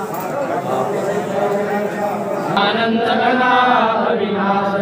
आनंद गणा अविनाश